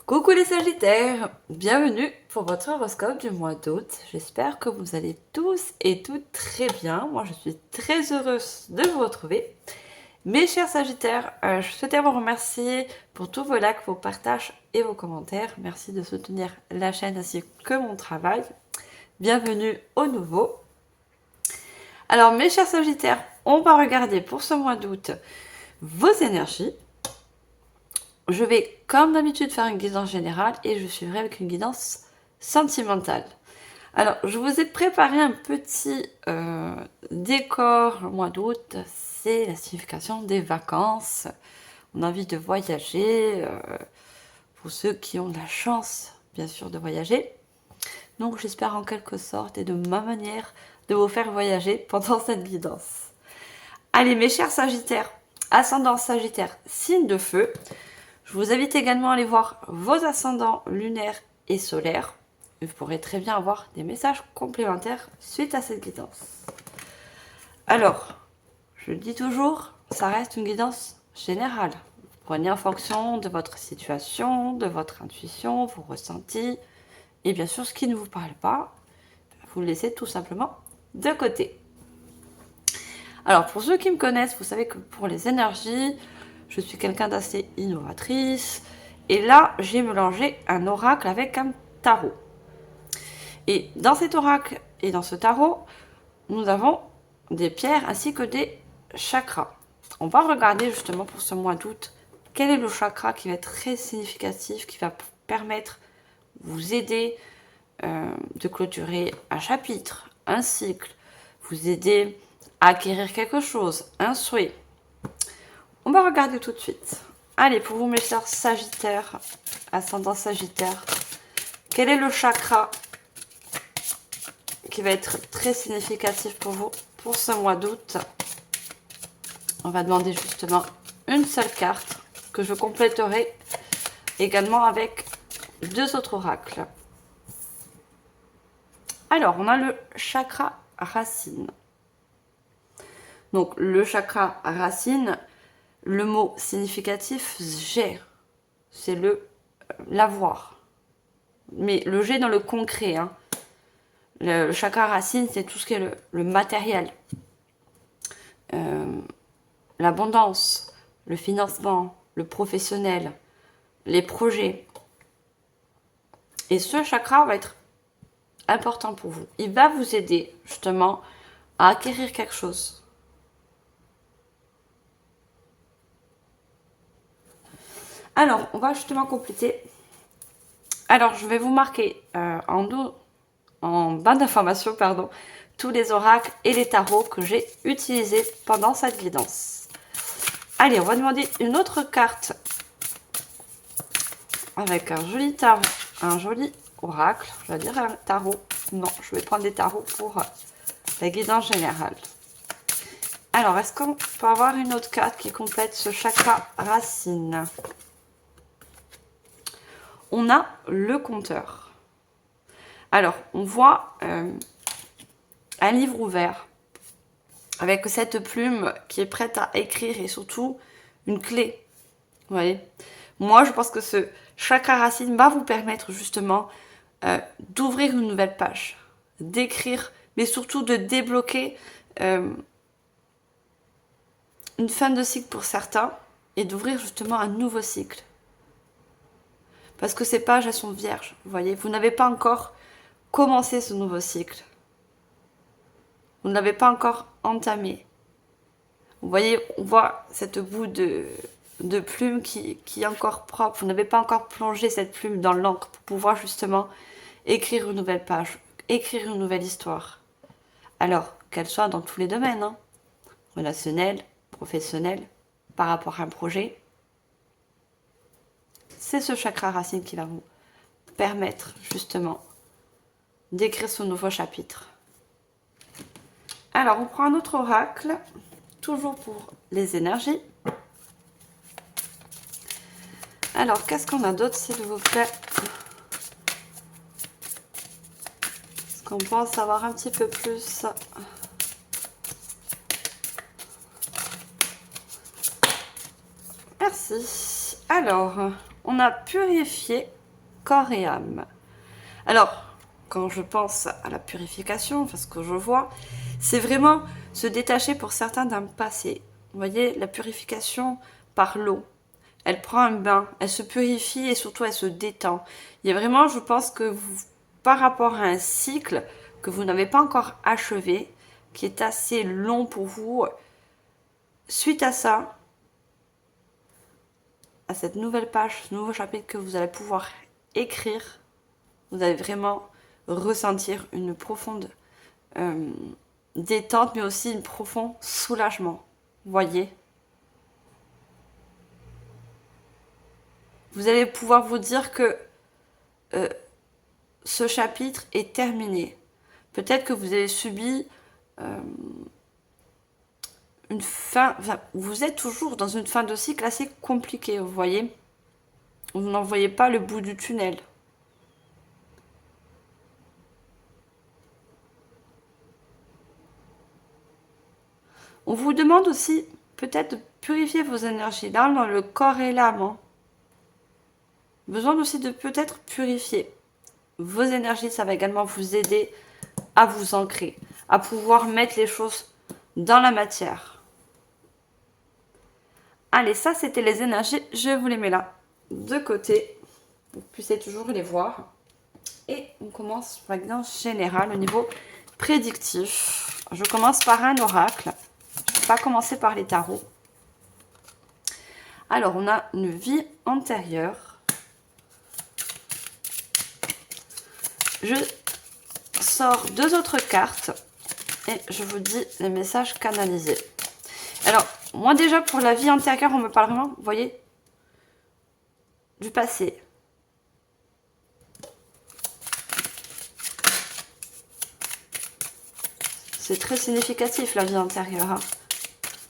Coucou les Sagittaires, bienvenue pour votre horoscope du mois d'août. J'espère que vous allez tous et toutes très bien. Moi je suis très heureuse de vous retrouver. Mes chers Sagittaires, je souhaitais vous remercier pour tous vos likes, vos partages et vos commentaires. Merci de soutenir la chaîne ainsi que mon travail. Bienvenue au nouveau. Alors mes chers Sagittaires, on va regarder pour ce mois d'août vos énergies. Je vais, comme d'habitude, faire une guidance générale et je suivrai avec une guidance sentimentale. Alors, je vous ai préparé un petit décor le mois d'août. C'est la signification des vacances. On a envie de voyager, pour ceux qui ont la chance, bien sûr, de voyager. Donc, j'espère en quelque sorte et de ma manière de vous faire voyager pendant cette guidance. Allez, mes chers Sagittaires, ascendant Sagittaire, signe de feu. Je vous invite également à aller voir vos ascendants lunaires et solaires. Vous pourrez très bien avoir des messages complémentaires suite à cette guidance. Alors, je le dis toujours, ça reste une guidance générale. Vous prenez en fonction de votre situation, de votre intuition, vos ressentis. Et bien sûr, ce qui ne vous parle pas, vous le laissez tout simplement de côté. Alors, pour ceux qui me connaissent, vous savez que pour les énergies, je suis quelqu'un d'assez innovatrice. Et là, j'ai mélangé un oracle avec un tarot. Et dans cet oracle et dans ce tarot, nous avons des pierres ainsi que des chakras. On va regarder justement pour ce mois d'août quel est le chakra qui va être très significatif, qui va permettre, vous aider de clôturer un chapitre, un cycle, vous aider à acquérir quelque chose, un souhait. On va regarder tout de suite. Allez, pour vous mes chers Sagittaires, ascendant Sagittaire, quel est le chakra qui va être très significatif pour vous pour ce mois d'août? On va demander justement une seule carte que je compléterai également avec deux autres oracles. Alors, on a le chakra racine. Donc, le chakra racine, le mot significatif, j'ai, c'est l'avoir. Mais le j'ai dans le concret. Hein. Le chakra racine, c'est tout ce qui est le matériel. L'abondance, le financement, le professionnel, les projets. Et ce chakra va être important pour vous. Il va vous aider justement à acquérir quelque chose. Alors, on va justement compléter. Alors, je vais vous marquer en bas d'information, tous les oracles et les tarots que j'ai utilisés pendant cette guidance. Allez, on va demander une autre carte avec un joli tarot, un joli oracle. Je vais dire un tarot. Non, je vais prendre des tarots pour la guidance générale. Alors, est-ce qu'on peut avoir une autre carte qui complète ce chakra racine? On a le compteur. Alors, on voit un livre ouvert avec cette plume qui est prête à écrire et surtout une clé. Vous voyez? Moi, je pense que ce chakra racine va vous permettre justement d'ouvrir une nouvelle page, d'écrire, mais surtout de débloquer une fin de cycle pour certains et d'ouvrir justement un nouveau cycle. Parce que ces pages, elles sont vierges, vous voyez. Vous n'avez pas encore commencé ce nouveau cycle. Vous ne l'avez pas encore entamé. Vous voyez, on voit cette bout de plume qui est encore propre. Vous n'avez pas encore plongé cette plume dans l'encre pour pouvoir justement écrire une nouvelle page, écrire une nouvelle histoire. Alors, qu'elle soit dans tous les domaines, hein, relationnel, professionnel, par rapport à un projet. C'est ce chakra racine qui va vous permettre justement d'écrire ce nouveau chapitre. Alors, on prend un autre oracle, toujours pour les énergies. Alors, qu'est-ce qu'on a d'autre, s'il vous plaît? Est-ce qu'on pense savoir un petit peu plus? Merci. Alors, on a purifié corps et âme. Alors, quand je pense à la purification, enfin ce que je vois, c'est vraiment se détacher pour certains d'un passé. Vous voyez, la purification par l'eau. Elle prend un bain, elle se purifie et surtout elle se détend. Il y a vraiment, je pense que vous, par rapport à un cycle que vous n'avez pas encore achevé, qui est assez long pour vous, suite à ça, à cette nouvelle page, ce nouveau chapitre que vous allez pouvoir écrire, vous allez vraiment ressentir une profonde détente, mais aussi un profond soulagement. Voyez, vous allez pouvoir vous dire que ce chapitre est terminé. Peut-être que vous avez subi une fin, enfin, vous êtes toujours dans une fin de cycle assez compliquée, vous voyez. Vous n'en voyez pas le bout du tunnel. On vous demande aussi peut-être de purifier vos énergies. Là, dans le corps et l'âme. Hein. Besoin aussi de peut-être purifier vos énergies. Ça va également vous aider à vous ancrer, à pouvoir mettre les choses dans la matière. Allez, ça c'était les énergies. Je vous les mets là de côté. Vous puissiez toujours les voir. Et on commence par exemple général au niveau prédictif. Je commence par un oracle. Je ne vais pas commencer par les tarots. Alors, on a une vie antérieure. Je sors 2 autres cartes et je vous dis les messages canalisés. Alors, moi déjà pour la vie antérieure, on me parle vraiment, vous voyez, du passé. C'est très significatif la vie antérieure. Hein.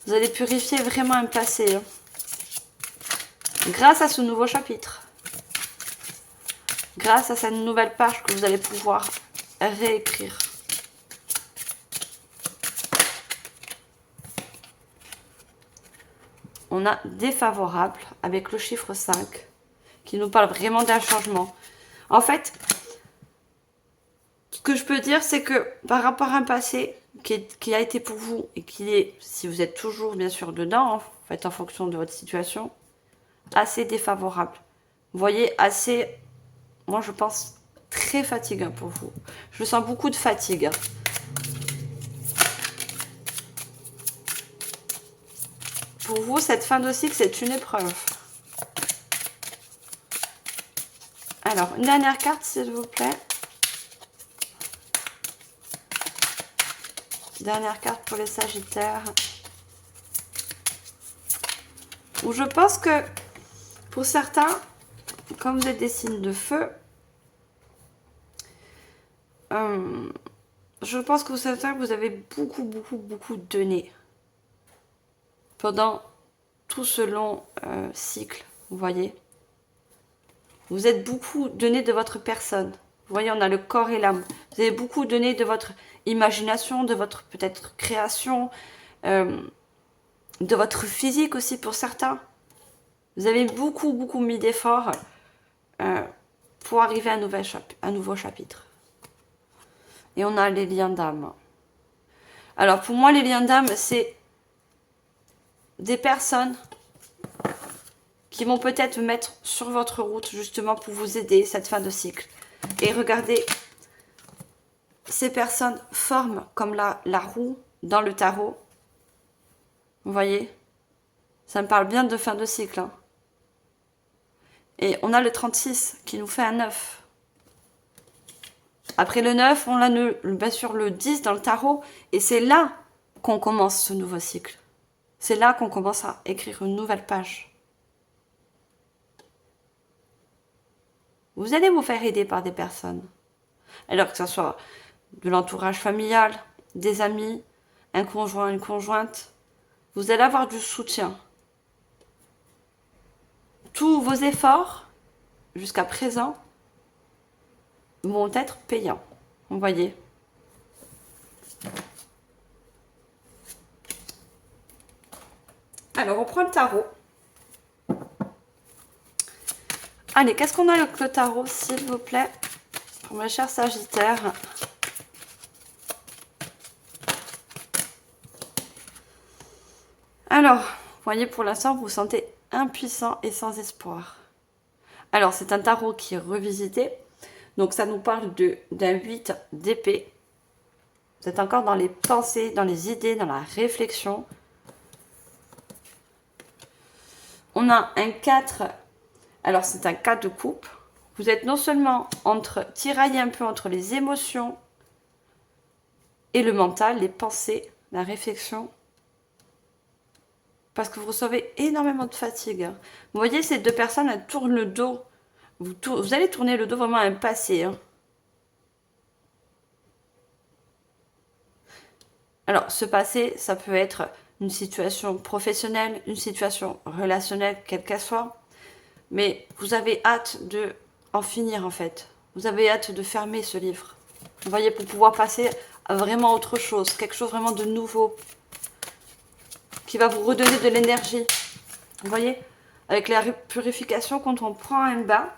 Vous allez purifier vraiment un passé. Hein. Grâce à ce nouveau chapitre. Grâce à cette nouvelle page que vous allez pouvoir réécrire. On a défavorable avec le chiffre 5 qui nous parle vraiment d'un changement. En fait, ce que je peux dire, c'est que par rapport à un passé qui a été pour vous et qui est, si vous êtes toujours bien sûr dedans, en fait, en fonction de votre situation, assez défavorable. Vous voyez, assez, moi je pense, très fatigant pour vous. Je sens beaucoup de fatigue. Pour vous, cette fin de cycle, c'est une épreuve. Alors, une dernière carte, s'il vous plaît. Dernière carte pour les Sagittaires. Où je pense que, pour certains, comme vous êtes des signes de feu, je pense que certains, vous avez beaucoup donné pendant tout ce long cycle, vous voyez. Vous êtes beaucoup donné de votre personne. Vous voyez, on a le corps et l'âme. Vous avez beaucoup donné de votre imagination, de votre peut-être création, de votre physique aussi pour certains. Vous avez beaucoup mis d'efforts pour arriver à un nouveau chapitre. Et on a les liens d'âme. Alors pour moi, les liens d'âme, c'est des personnes qui vont peut-être mettre sur votre route justement pour vous aider cette fin de cycle. Et regardez, ces personnes forment comme la roue dans le tarot. Vous voyez, ça me parle bien de fin de cycle. Hein. Et on a le 36 qui nous fait un 9. Après le 9, on a bien sûr le 10 dans le tarot. Et c'est là qu'on commence ce nouveau cycle. C'est là qu'on commence à écrire une nouvelle page. Vous allez vous faire aider par des personnes. Alors que ce soit de l'entourage familial, des amis, un conjoint, une conjointe. Vous allez avoir du soutien. Tous vos efforts, jusqu'à présent, vont être payants. Vous voyez. Alors, on prend le tarot. Allez, qu'est-ce qu'on a avec le tarot, s'il vous plaît, pour mes chers Sagittaires? Alors, vous voyez, pour l'instant, vous vous sentez impuissant et sans espoir. Alors, c'est un tarot qui est revisité. Donc, ça nous parle d'un 8 d'épée. Vous êtes encore dans les pensées, dans les idées, dans la réflexion. On a un 4. Alors, c'est un 4 de coupe. Vous êtes non seulement tiraillé un peu entre les émotions et le mental, les pensées, la réflexion. Parce que vous recevez énormément de fatigue. Vous voyez, ces deux personnes, elles tournent le dos. Vous allez tourner le dos vraiment à un passé. Hein. Alors, ce passé, ça peut être une situation professionnelle, une situation relationnelle, quelle qu'elle soit. Mais vous avez hâte de en finir, en fait. Vous avez hâte de fermer ce livre. Vous voyez, pour pouvoir passer à vraiment autre chose, quelque chose vraiment de nouveau, qui va vous redonner de l'énergie. Vous voyez, avec la purification, quand on prend un bain,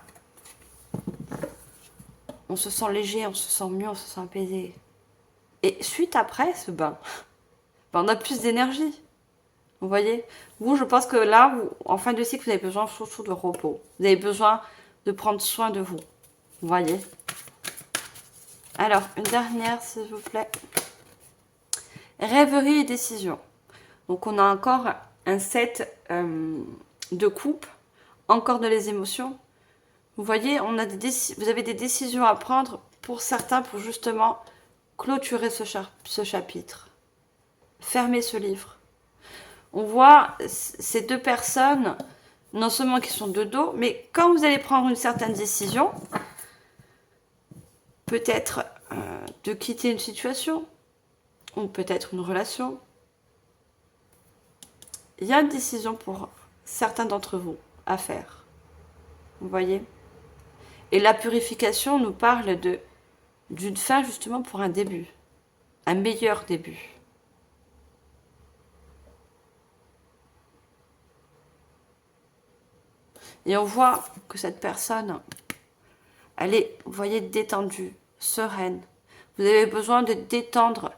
on se sent léger, on se sent mieux, on se sent apaisé. Et suite après ce bain, on a plus d'énergie. Vous voyez, vous, je pense que là, en fin de cycle, vous avez besoin surtout de repos. Vous avez besoin de prendre soin de vous. Vous voyez. Alors, une dernière, s'il vous plaît. Rêverie et décision. Donc, on a encore un 7 de coupe, encore de les émotions. Vous voyez, vous avez des décisions à prendre pour certains, pour justement clôturer ce chapitre. Fermer ce livre. On voit ces deux personnes, non seulement qui sont de dos, mais quand vous allez prendre une certaine décision, peut-être de quitter une situation, ou peut-être une relation, il y a une décision pour certains d'entre vous à faire. Vous voyez? Et la purification nous parle d'une fin justement pour un début, un meilleur début. Et on voit que cette personne, elle est, vous voyez, détendue, sereine. Vous avez besoin de détendre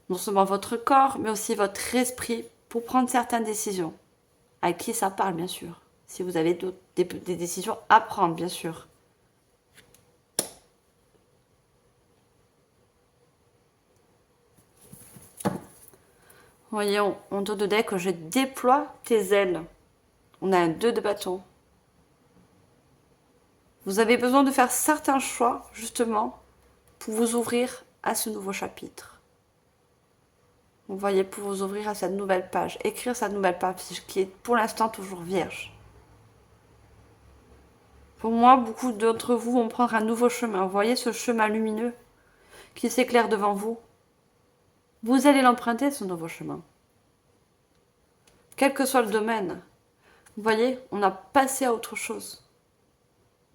non seulement votre corps, mais aussi votre esprit pour prendre certaines décisions. À qui ça parle, bien sûr. Si vous avez des décisions à prendre, bien sûr. Voyons, en dos de deck, je déploie tes ailes. On a un 2 de bâton. Vous avez besoin de faire certains choix, justement, pour vous ouvrir à ce nouveau chapitre. Vous voyez, pour vous ouvrir à cette nouvelle page. Écrire cette nouvelle page qui est pour l'instant toujours vierge. Pour moi, beaucoup d'entre vous vont prendre un nouveau chemin. Vous voyez ce chemin lumineux qui s'éclaire devant vous. Vous allez l'emprunter, ce nouveau chemin. Quel que soit le domaine. Vous voyez, on a passé à autre chose.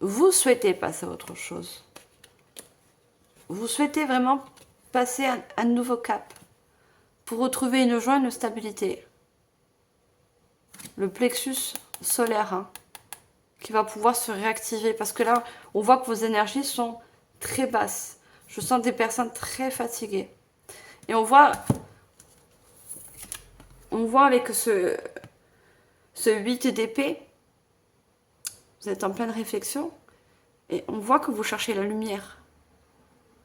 Vous souhaitez passer à autre chose. Vous souhaitez vraiment passer à un nouveau cap pour retrouver une joie, une stabilité. Le plexus solaire hein, qui va pouvoir se réactiver parce que là, on voit que vos énergies sont très basses. Je sens des personnes très fatiguées. Et on voit avec ce 8 d'épée, vous êtes en pleine réflexion et on voit que vous cherchez la lumière.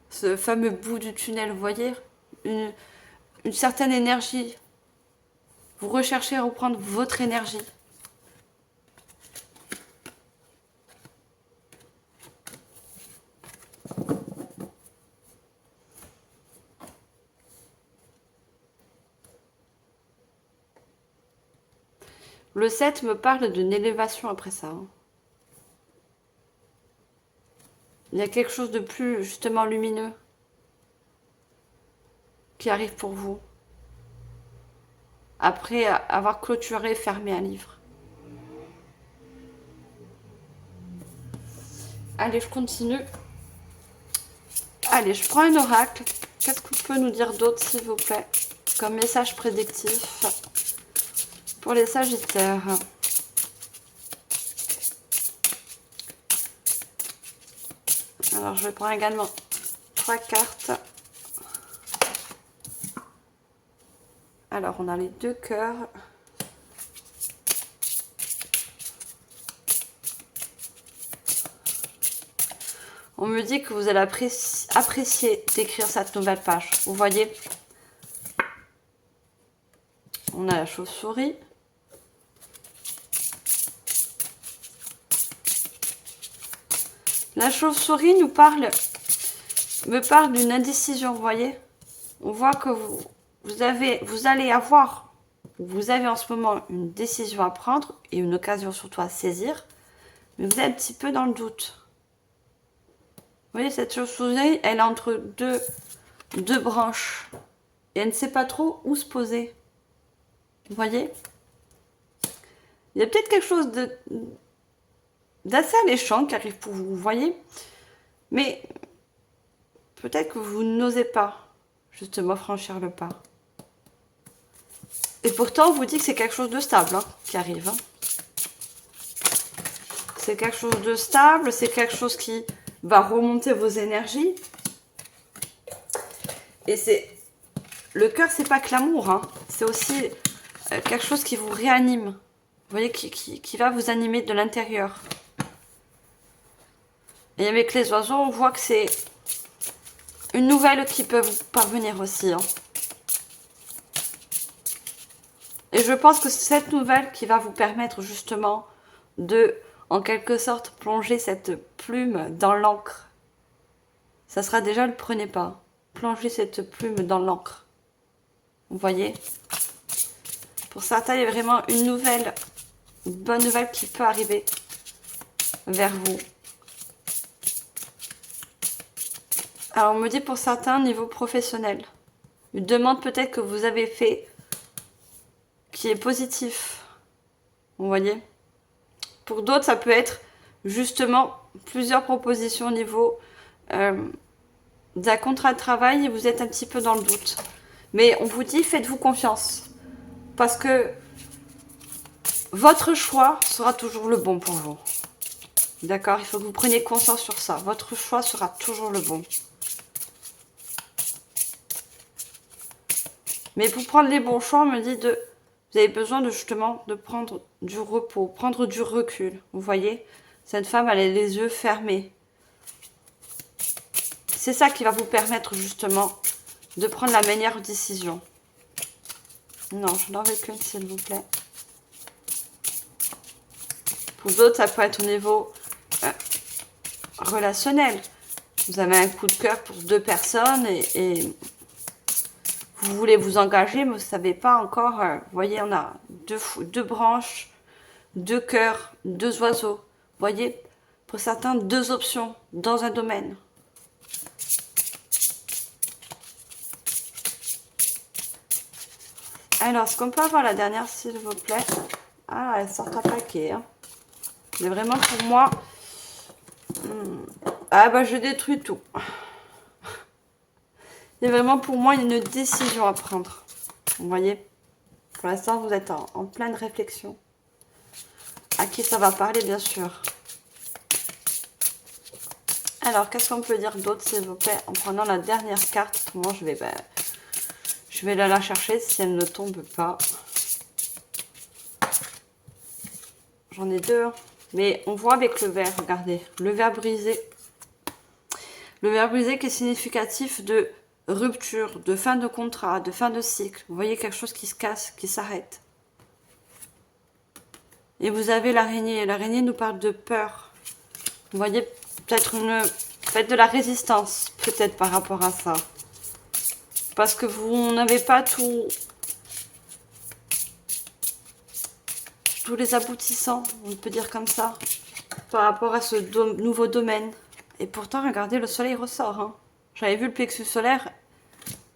Ce fameux bout du tunnel, vous voyez, une certaine énergie. Vous recherchez à reprendre votre énergie. Le 7 me parle d'une élévation après ça. Hein. Il y a quelque chose de plus justement lumineux qui arrive pour vous. Après avoir clôturé, fermé un livre. Allez, je continue. Allez, je prends un oracle. Qu'est-ce qu'on peut nous dire d'autre, s'il vous plaît, comme message prédictif pour les Sagittaires? Alors, je vais prendre également 3 cartes. Alors, on a les 2 cœurs. On me dit que vous allez apprécier d'écrire cette nouvelle page. Vous voyez, on a la chauve-souris. La chauve-souris me parle d'une indécision, vous voyez. On voit que vous allez avoir, vous avez en ce moment une décision à prendre et une occasion surtout à saisir, mais vous êtes un petit peu dans le doute. Vous voyez, cette chauve-souris, elle est entre deux branches et elle ne sait pas trop où se poser. Vous voyez, il y a peut-être quelque chose d'assez alléchant qui arrive pour vous, vous voyez, mais peut-être que vous n'osez pas justement franchir le pas. Et pourtant, on vous dit que c'est quelque chose de stable hein, qui arrive. Hein. C'est quelque chose de stable, c'est quelque chose qui va remonter vos énergies. Et c'est le cœur, c'est pas que l'amour, hein. C'est aussi quelque chose qui vous réanime. Vous voyez, qui va vous animer de l'intérieur. Et avec les oiseaux, on voit que c'est une nouvelle qui peut vous parvenir aussi. Hein. Et je pense que c'est cette nouvelle qui va vous permettre justement de, en quelque sorte, plonger cette plume dans l'encre. Ça sera déjà le premier pas. Plonger cette plume dans l'encre. Vous voyez? Pour certains, il y a vraiment une bonne nouvelle qui peut arriver vers vous. Alors, on me dit pour certains, niveau professionnel, une demande peut-être que vous avez fait qui est positif. Vous voyez? Pour d'autres, ça peut être justement plusieurs propositions au niveau d'un contrat de travail et vous êtes un petit peu dans le doute. Mais on vous dit, faites-vous confiance. Parce que votre choix sera toujours le bon pour vous. D'accord? Il faut que vous preniez conscience sur ça. Votre choix sera toujours le bon. Mais pour prendre les bons choix, on me dit vous avez besoin justement de prendre du repos, prendre du recul. Vous voyez? Cette femme, elle a les yeux fermés. C'est ça qui va vous permettre justement de prendre la meilleure décision. Non, je n'en veux qu'une, s'il vous plaît. Pour d'autres, ça peut être au niveau relationnel. Vous avez un coup de cœur pour 2 personnes et vous voulez vous engager, mais vous ne savez pas encore. Vous voyez, on a deux branches, 2 cœurs, 2 oiseaux. Vous voyez, pour certains, 2 options dans un domaine. Alors, est-ce qu'on peut avoir la dernière, s'il vous plaît? Ah, elle sort un paquet. Hein. Mais vraiment, pour moi... Ah, bah, je détruis tout. Il y a vraiment, pour moi, une décision à prendre. Vous voyez? Pour l'instant, vous êtes en pleine réflexion. À qui ça va parler, bien sûr. Alors, qu'est-ce qu'on peut dire d'autre, s'il vous plaît? En prenant la dernière carte, moi, je vais aller la chercher si elle ne tombe pas. J'en ai 2. Mais on voit avec le verre, regardez. Le verre brisé. Le verre brisé qui est significatif de rupture, de fin de contrat, de fin de cycle. Vous voyez quelque chose qui se casse, qui s'arrête. Et vous avez l'araignée. L'araignée nous parle de peur. Vous voyez peut-être faites de la résistance, peut-être par rapport à ça. Parce que vous n'avez pas tous les aboutissants, on peut dire comme ça, par rapport à ce nouveau domaine. Et pourtant, regardez, le soleil ressort. Hein. J'avais vu le plexus solaire.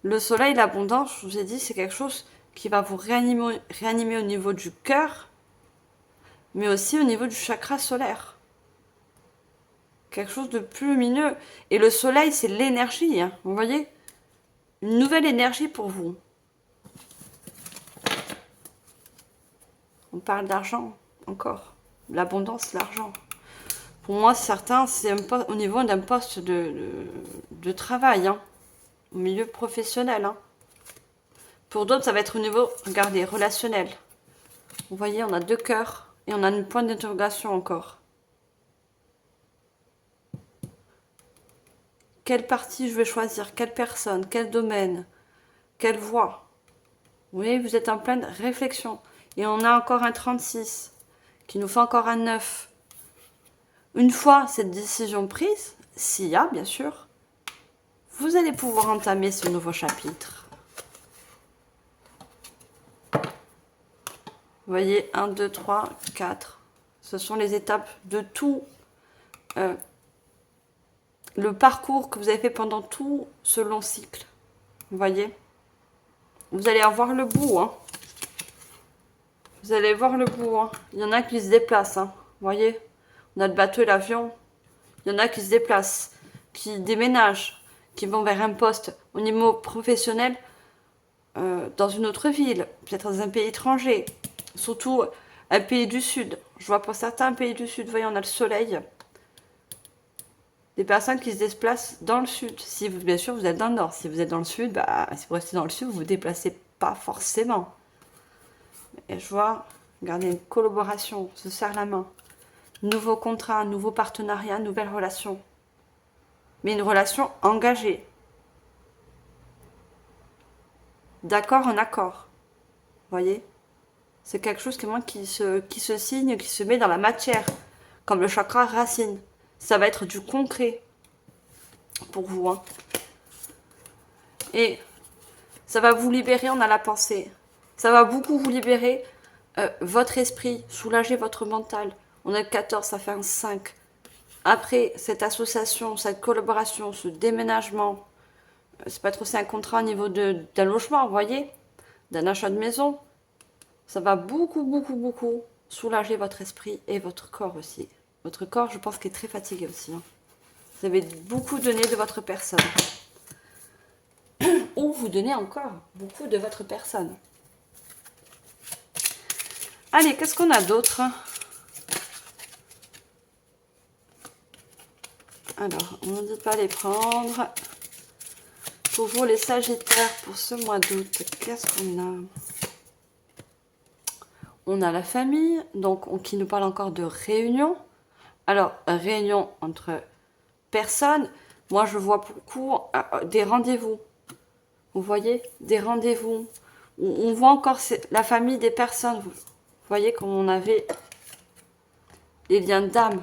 Le soleil, l'abondance, je vous ai dit, c'est quelque chose qui va vous réanimer au niveau du cœur, mais aussi au niveau du chakra solaire. Quelque chose de plus lumineux. Et le soleil, c'est l'énergie, hein, vous voyez? Une nouvelle énergie pour vous. On parle d'argent, encore. L'abondance, l'argent. Pour moi, certains, c'est au niveau d'un poste de travail, hein, au milieu professionnel. Hein. Pour d'autres, ça va être au niveau, regardez, relationnel. Vous voyez, on a 2 cœurs et on a une pointe d'interrogation encore. Quelle partie je vais choisir? Quelle personne? Quel domaine? Quelle voie? Vous voyez, vous êtes en pleine réflexion. Et on a encore un 36 qui nous fait encore un 9. Une fois cette décision prise, s'il y a bien sûr, vous allez pouvoir entamer ce nouveau chapitre. Vous voyez, 1, 2, 3, 4. Ce sont les étapes de tout le parcours que vous avez fait pendant tout ce long cycle. Vous voyez? Vous allez avoir le bout. Hein. Vous allez voir le bout. Hein. Il y en a qui se déplacent. Hein. Vous voyez? On a le bateau et l'avion. Il y en a qui se déplacent, qui déménagent, qui vont vers un poste au niveau professionnel dans une autre ville, peut-être dans un pays étranger, surtout un pays du Sud. Je vois pour certains pays du Sud, vous voyez, on a le soleil. Des personnes qui se déplacent dans le Sud. Si vous, bien sûr, vous êtes dans le Nord. Si vous êtes dans le Sud, bah, si vous restez dans le Sud, vous ne vous déplacez pas forcément. Et je vois, regardez, une collaboration, se serre la main. Nouveau contrat, nouveau partenariat, nouvelle relation. Mais une relation engagée. D'accord en accord. Vous voyez? C'est quelque chose qui se signe, qui se met dans la matière. Comme le chakra racine. Ça va être du concret pour vous. Hein. Et ça va vous libérer, on a la pensée. Ça va beaucoup vous libérer votre esprit, soulager votre mental. On a 14, ça fait un 5. Après cette association, cette collaboration, ce déménagement, c'est pas trop aussi un contrat au niveau d'un logement, vous voyez, d'un achat de maison. Ça va beaucoup, beaucoup, beaucoup soulager votre esprit et votre corps aussi. Votre corps, je pense qu'il est très fatigué aussi. Hein. Vous avez beaucoup donné de votre personne. Ou vous donnez encore beaucoup de votre personne. Allez, qu'est-ce qu'on a d'autre? Alors, on ne dit pas les prendre. Pour vous, les Sagittaires, pour ce mois d'août, qu'est-ce qu'on a? On a la famille, donc qui nous parle encore de réunion. Alors, réunion entre personnes. Moi, je vois beaucoup des rendez-vous. Vous voyez? Des rendez-vous. On voit encore la famille des personnes. Vous voyez comme on avait les liens d'âme.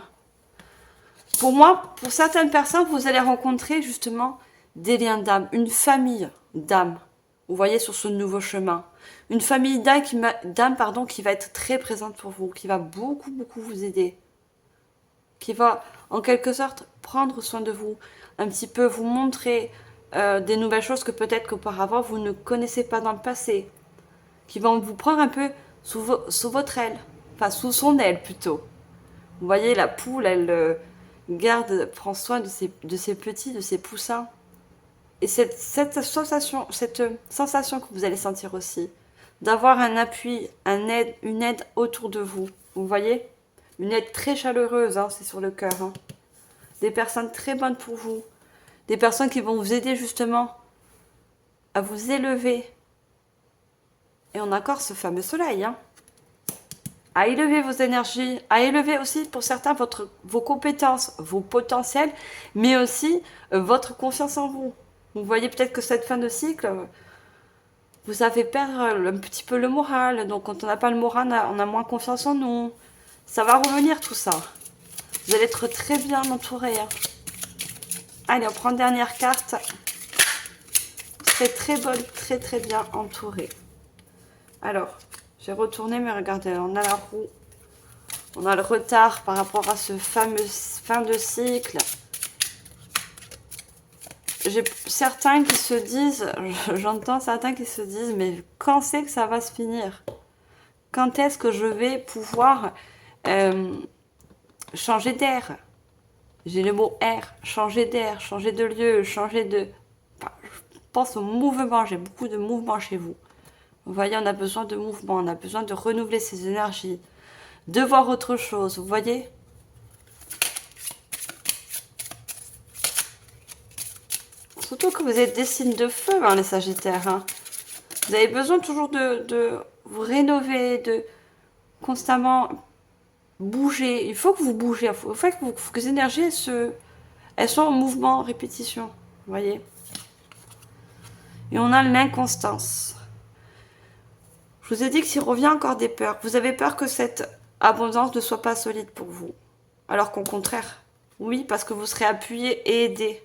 Pour moi, pour certaines personnes, vous allez rencontrer justement des liens d'âme, une famille d'âme. Vous voyez sur ce nouveau chemin. Une famille d'âme qui va être très présente pour vous, qui va beaucoup, beaucoup vous aider. Qui va, en quelque sorte, prendre soin de vous. Un petit peu vous montrer des nouvelles choses que peut-être qu'auparavant, vous ne connaissez pas dans le passé. Qui vont vous prendre un peu sous votre aile. Enfin, sous son aile, plutôt. Vous voyez, la poule, elle prend soin de ses petits, de ses poussins. Et cette sensation que vous allez sentir aussi, d'avoir un appui, une aide autour de vous. Vous voyez? Une aide très chaleureuse, hein, c'est sur le cœur. Hein. Des personnes très bonnes pour vous. Des personnes qui vont vous aider justement à vous élever. Et on a encore ce fameux soleil. Hein. À élever vos énergies, à élever aussi pour certains vos compétences, vos potentiels, mais aussi votre confiance en vous. Vous voyez peut-être que cette fin de cycle, vous avez perdre un petit peu le moral. Donc quand on n'a pas le moral, on a moins confiance en nous. Ça va revenir tout ça. Vous allez être très bien entouré. Hein. Allez, on prend une dernière carte. Vous serez très bonne, très très bien entouré. Alors, j'ai retourné, mais regardez, on a la roue. On a le retard par rapport à ce fameux fin de cycle. J'ai certains qui se disent, j'entends certains qui se disent, mais quand c'est que ça va se finir? Quand est-ce que je vais pouvoir changer d'air? J'ai le mot air, changer d'air, changer de lieu, changer de... Enfin, je pense au mouvement, j'ai beaucoup de mouvement chez vous. Vous voyez, on a besoin de mouvement, on a besoin de renouveler ses énergies, de voir autre chose, vous voyez? Surtout que vous êtes des signes de feu, hein, les Sagittaires. Hein. Vous avez besoin toujours de vous rénover, de constamment bouger. Il faut que vous bougez. Il faut que les énergies, elles sont en mouvement, en répétition. Vous voyez? Et on a l'inconstance. Je vous ai dit que s'il revient encore des peurs, vous avez peur que cette abondance ne soit pas solide pour vous. Alors qu'au contraire, oui, parce que vous serez appuyé et aidé.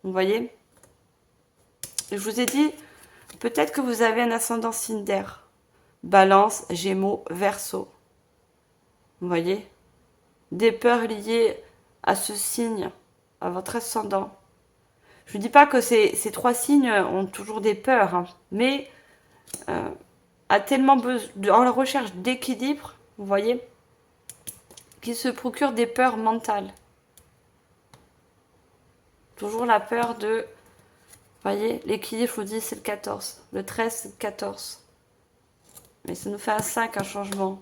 Vous voyez? Et je vous ai dit, peut-être que vous avez un ascendant signe d'air. Balance, Gémeaux, Verseau. Vous voyez? Des peurs liées à ce signe, à votre ascendant. Je ne dis pas que ces trois signes ont toujours des peurs, hein, mais a tellement besoin, en la recherche d'équilibre, vous voyez, qui se procure des peurs mentales. Toujours la peur de, vous voyez, l'équilibre, je vous dis, c'est le 14. Le 13, c'est le 14. Mais ça nous fait un 5, un changement.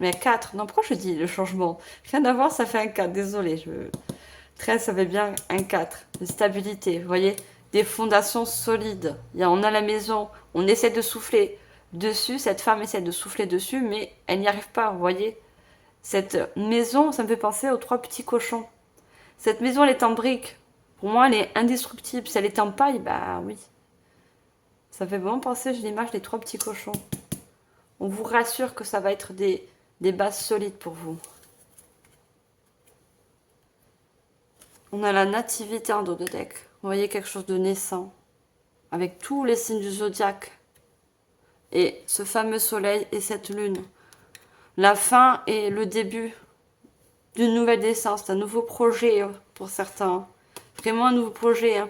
Mais 4, non, pourquoi je dis le changement? Rien à voir, ça fait un 4, désolé. 13, ça fait bien un 4. Une stabilité, vous voyez, des fondations solides. On a la maison, on essaie de souffler dessus, cette femme essaie de souffler dessus, mais elle n'y arrive pas, vous voyez. Cette maison, ça me fait penser aux 3 petits cochons. Cette maison, elle est en briques. Pour moi, elle est indestructible. Si elle est en paille, bah oui. Ça fait vraiment penser, j'ai l'image des 3 petits cochons. On vous rassure que ça va être des bases solides pour vous. On a la nativité en dos de deck. Vous voyez quelque chose de naissant. Avec tous les signes du zodiaque. Et ce fameux soleil et cette lune. La fin et le début d'une nouvelle naissance, d'un nouveau projet pour certains. Vraiment un nouveau projet. Hein.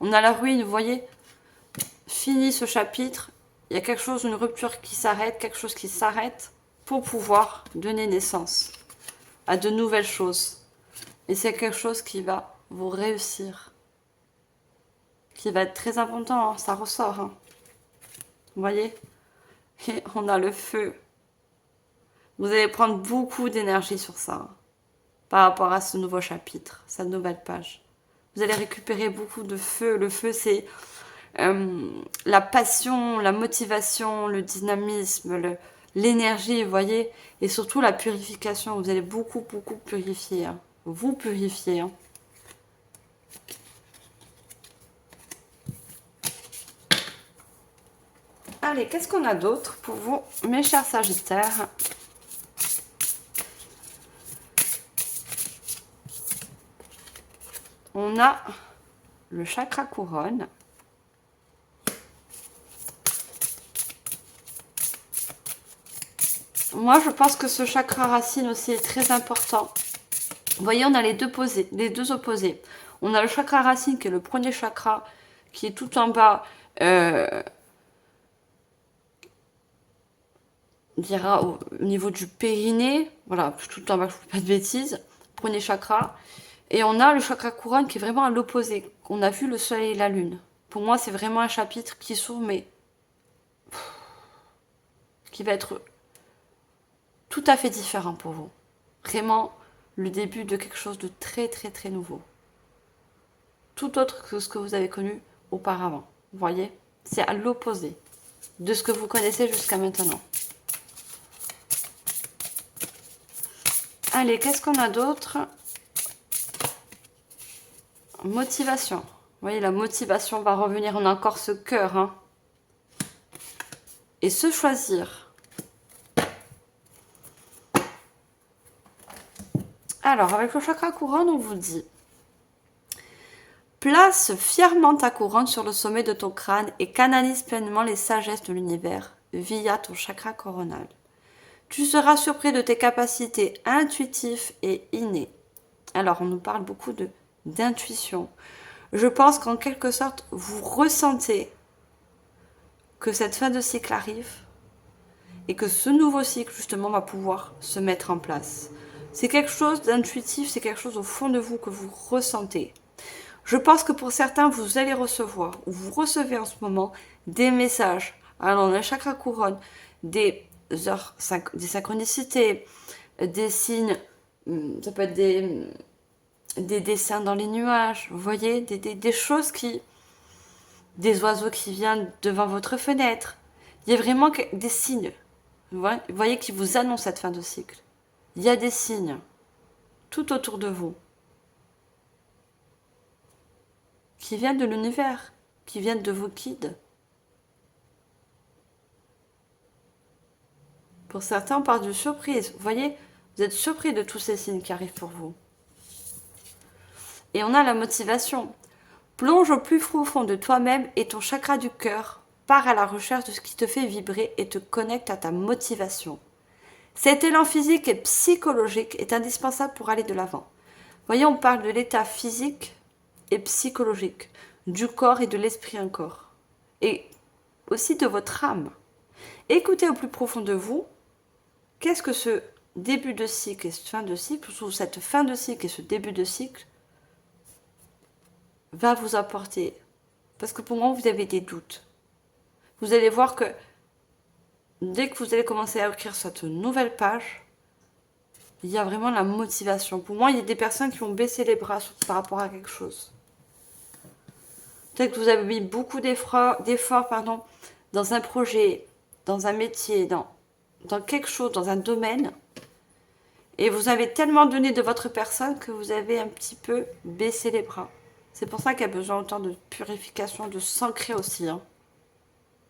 On a la ruine, vous voyez. Fini ce chapitre. Il y a quelque chose, une rupture qui s'arrête, quelque chose qui s'arrête pour pouvoir donner naissance à de nouvelles choses. Et c'est quelque chose qui va vous réussir. Qui va être très important, hein, ça ressort. Hein. Vous voyez? Et on a le feu. Vous allez prendre beaucoup d'énergie sur ça. Hein, par rapport à ce nouveau chapitre, cette nouvelle page. Vous allez récupérer beaucoup de feu. Le feu, c'est la passion, la motivation, le dynamisme, l'énergie, vous voyez, et surtout la purification. Vous allez beaucoup purifier. Hein. Vous purifier. Hein. Allez, qu'est-ce qu'on a d'autre pour vous, mes chers Sagittaires? On a le chakra couronne. Moi, je pense que ce chakra racine aussi est très important. Vous voyez, on a les deux opposés. On a le chakra racine qui est le premier chakra, qui est tout en bas, on dira au niveau du périnée. Voilà, tout en bas, je ne fais pas de bêtises. Premier chakra. Et on a le chakra couronne qui est vraiment à l'opposé. On a vu le soleil et la lune. Pour moi, c'est vraiment un chapitre qui s'ouvre, mais qui va être tout à fait différent pour vous. Vraiment le début de quelque chose de très nouveau. Tout autre que ce que vous avez connu auparavant. Vous voyez? C'est à l'opposé de ce que vous connaissez jusqu'à maintenant. Allez, qu'est-ce qu'on a d'autre? Motivation. Vous voyez, la motivation va revenir. On a encore ce cœur. Hein. Et se choisir. Alors, avec le chakra couronne, on vous dit: place fièrement ta couronne sur le sommet de ton crâne et canalise pleinement les sagesses de l'univers via ton chakra coronal. Tu seras surpris de tes capacités intuitives et innées. Alors, on nous parle beaucoup d'intuition. Je pense qu'en quelque sorte, vous ressentez que cette fin de cycle arrive et que ce nouveau cycle, justement, va pouvoir se mettre en place. C'est quelque chose d'intuitif, c'est quelque chose au fond de vous que vous ressentez. Je pense que pour certains, vous allez recevoir, ou vous recevez en ce moment, des messages. Alors, dans le chakra couronne, des synchronicités, des signes Ça peut être des dessins dans les nuages, vous voyez, des choses qui... Des oiseaux qui viennent devant votre fenêtre. Il y a vraiment des signes, vous voyez, qui vous annoncent cette fin de cycle. Il y a des signes tout autour de vous qui viennent de l'univers, qui viennent de vos guides. Pour certains, on parle de surprise. Vous voyez, vous êtes surpris de tous ces signes qui arrivent pour vous. Et on a la motivation. Plonge au plus profond de toi-même et ton chakra du cœur. Pars à la recherche de ce qui te fait vibrer et te connecte à ta motivation. Cet élan physique et psychologique est indispensable pour aller de l'avant. Voyez, on parle de l'état physique et psychologique, du corps et de l'esprit encore. Et aussi de votre âme. Écoutez au plus profond de vous, qu'est-ce que ce début de cycle et cette fin de cycle, ou cette fin de cycle et ce début de cycle, va vous apporter. Parce que pour moi, vous avez des doutes. Vous allez voir que dès que vous allez commencer à écrire cette nouvelle page, il y a vraiment la motivation. Pour moi, il y a des personnes qui ont baissé les bras par rapport à quelque chose. Peut-être que vous avez mis beaucoup d'efforts dans un projet, dans un métier, dans quelque chose, dans un domaine. Et vous avez tellement donné de votre personne que vous avez un petit peu baissé les bras. C'est pour ça qu'il y a besoin autant de purification, de s'ancrer aussi.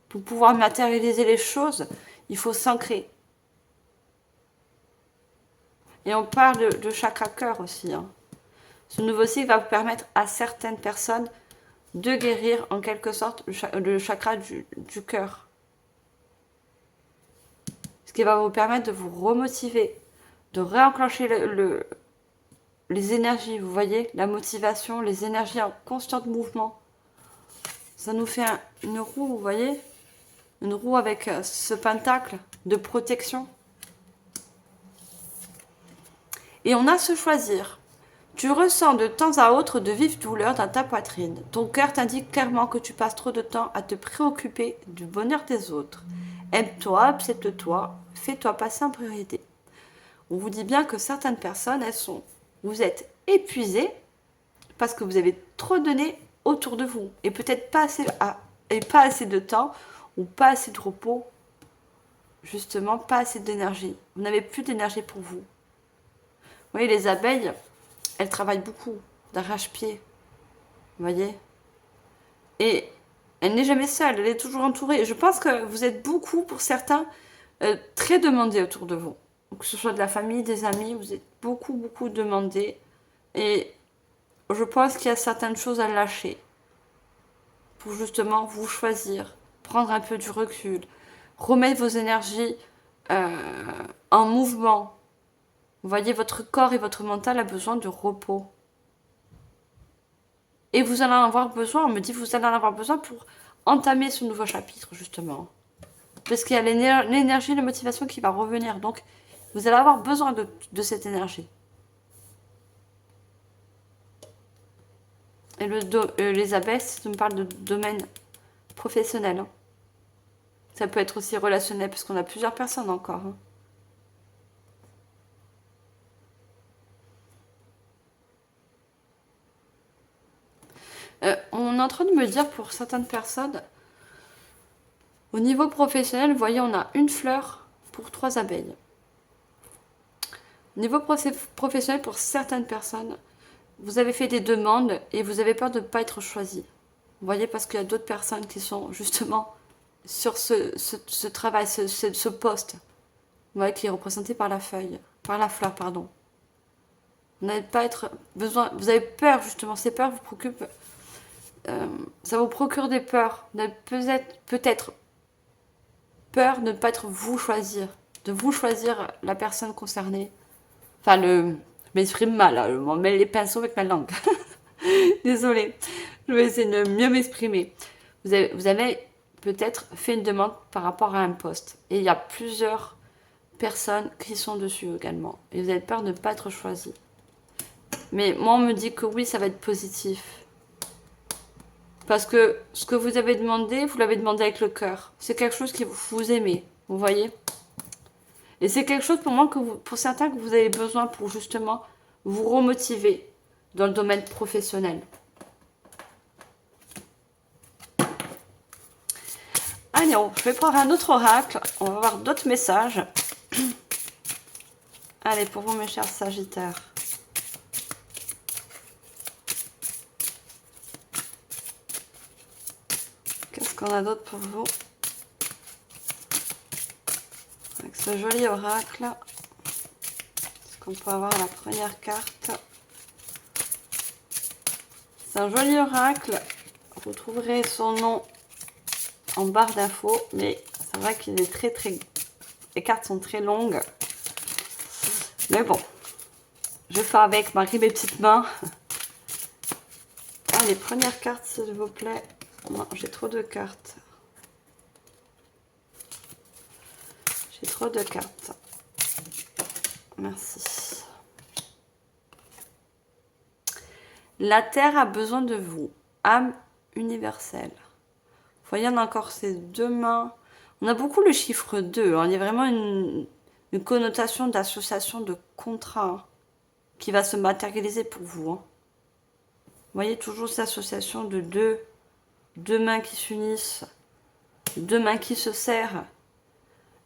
Pour pouvoir matérialiser les choses, il faut s'ancrer. Et on parle de chakra cœur aussi. Ce nouveau cycle va vous permettre à certaines personnes de guérir en quelque sorte le chakra du cœur. Ce qui va vous permettre de vous remotiver, de réenclencher les énergies, vous voyez, la motivation, les énergies en constant mouvement. Ça nous fait une roue, vous voyez, une roue avec ce pentacle de protection. Et on a ce choisir. Tu ressens de temps à autre de vives douleurs dans ta poitrine. Ton cœur t'indique clairement que tu passes trop de temps à te préoccuper du bonheur des autres. Aime-toi, accepte-toi, fais-toi passer en priorité. On vous dit bien que certaines personnes, vous êtes épuisés parce que vous avez trop donné autour de vous. Et peut-être pas assez de temps ou pas assez de repos. Justement, pas assez d'énergie. Vous n'avez plus d'énergie pour vous. Vous voyez, les abeilles, elles travaillent beaucoup, d'arrache-pied. Vous voyez? Et elle n'est jamais seule, elle est toujours entourée. Et je pense que vous êtes beaucoup, pour certains, très demandés autour de vous. Que ce soit de la famille, des amis, vous êtes beaucoup, beaucoup demandés. Et je pense qu'il y a certaines choses à lâcher. Pour justement vous choisir, prendre un peu du recul, remettre vos énergies en mouvement. Vous voyez, votre corps et votre mental a besoin de repos. Et vous allez en avoir besoin, on me dit, vous allez en avoir besoin pour entamer ce nouveau chapitre, justement. Parce qu'il y a l'énergie, la motivation qui va revenir. Donc, vous allez avoir besoin de cette énergie. Et les abeilles, ça me parle de domaine professionnel. Ça peut être aussi relationnel, parce qu'on a plusieurs personnes encore. On est en train de me dire pour certaines personnes, au niveau professionnel, vous voyez, on a une fleur pour 3 abeilles. Au niveau professionnel, pour certaines personnes, vous avez fait des demandes et vous avez peur de ne pas être choisi. Vous voyez, parce qu'il y a d'autres personnes qui sont justement sur ce travail, ce poste, vous voyez, qui est représenté par la fleur, pardon. Vous n'avez pas vous avez peur justement, ces peurs vous préoccupent. Ça vous procure des peurs. Vous avez peut-être peur de ne pas être vous choisir, de vous choisir la personne concernée. Enfin, je m'exprime mal, là, je m'en mêle les pinceaux avec ma langue. Désolée, je vais essayer de mieux m'exprimer. Vous avez peut-être fait une demande par rapport à un poste. Et il y a plusieurs personnes qui sont dessus également. Et vous avez peur de ne pas être choisi. Mais moi, on me dit que oui, ça va être positif. Parce que ce que vous avez demandé, vous l'avez demandé avec le cœur. C'est quelque chose que vous aimez, vous voyez. Et c'est quelque chose pour moi, pour certains, que vous avez besoin pour justement vous remotiver dans le domaine professionnel. Allez, je vais prendre un autre oracle. On va voir d'autres messages. Allez, pour vous, mes chers Sagittaires. Qu'est-ce qu'on a d'autre pour vous? Avec ce joli oracle. Est-ce qu'on peut avoir la première carte? C'est un joli oracle. Vous trouverez son nom en barre d'infos, mais c'est vrai qu'il est très... Les cartes sont très longues. Mais bon, je fais avec, marie mes petites mains. Allez, première carte, s'il vous plaît. Non, j'ai trop de cartes. J'ai trop de cartes. Merci. La Terre a besoin de vous. Âme universelle. Vous voyez, on a encore ces deux mains. On a beaucoup le chiffre 2. Hein. Il y a vraiment une connotation d'association de contrat hein, qui va se matérialiser pour vous. Hein. Vous voyez, toujours cette association de deux mains qui s'unissent, deux mains qui se serrent.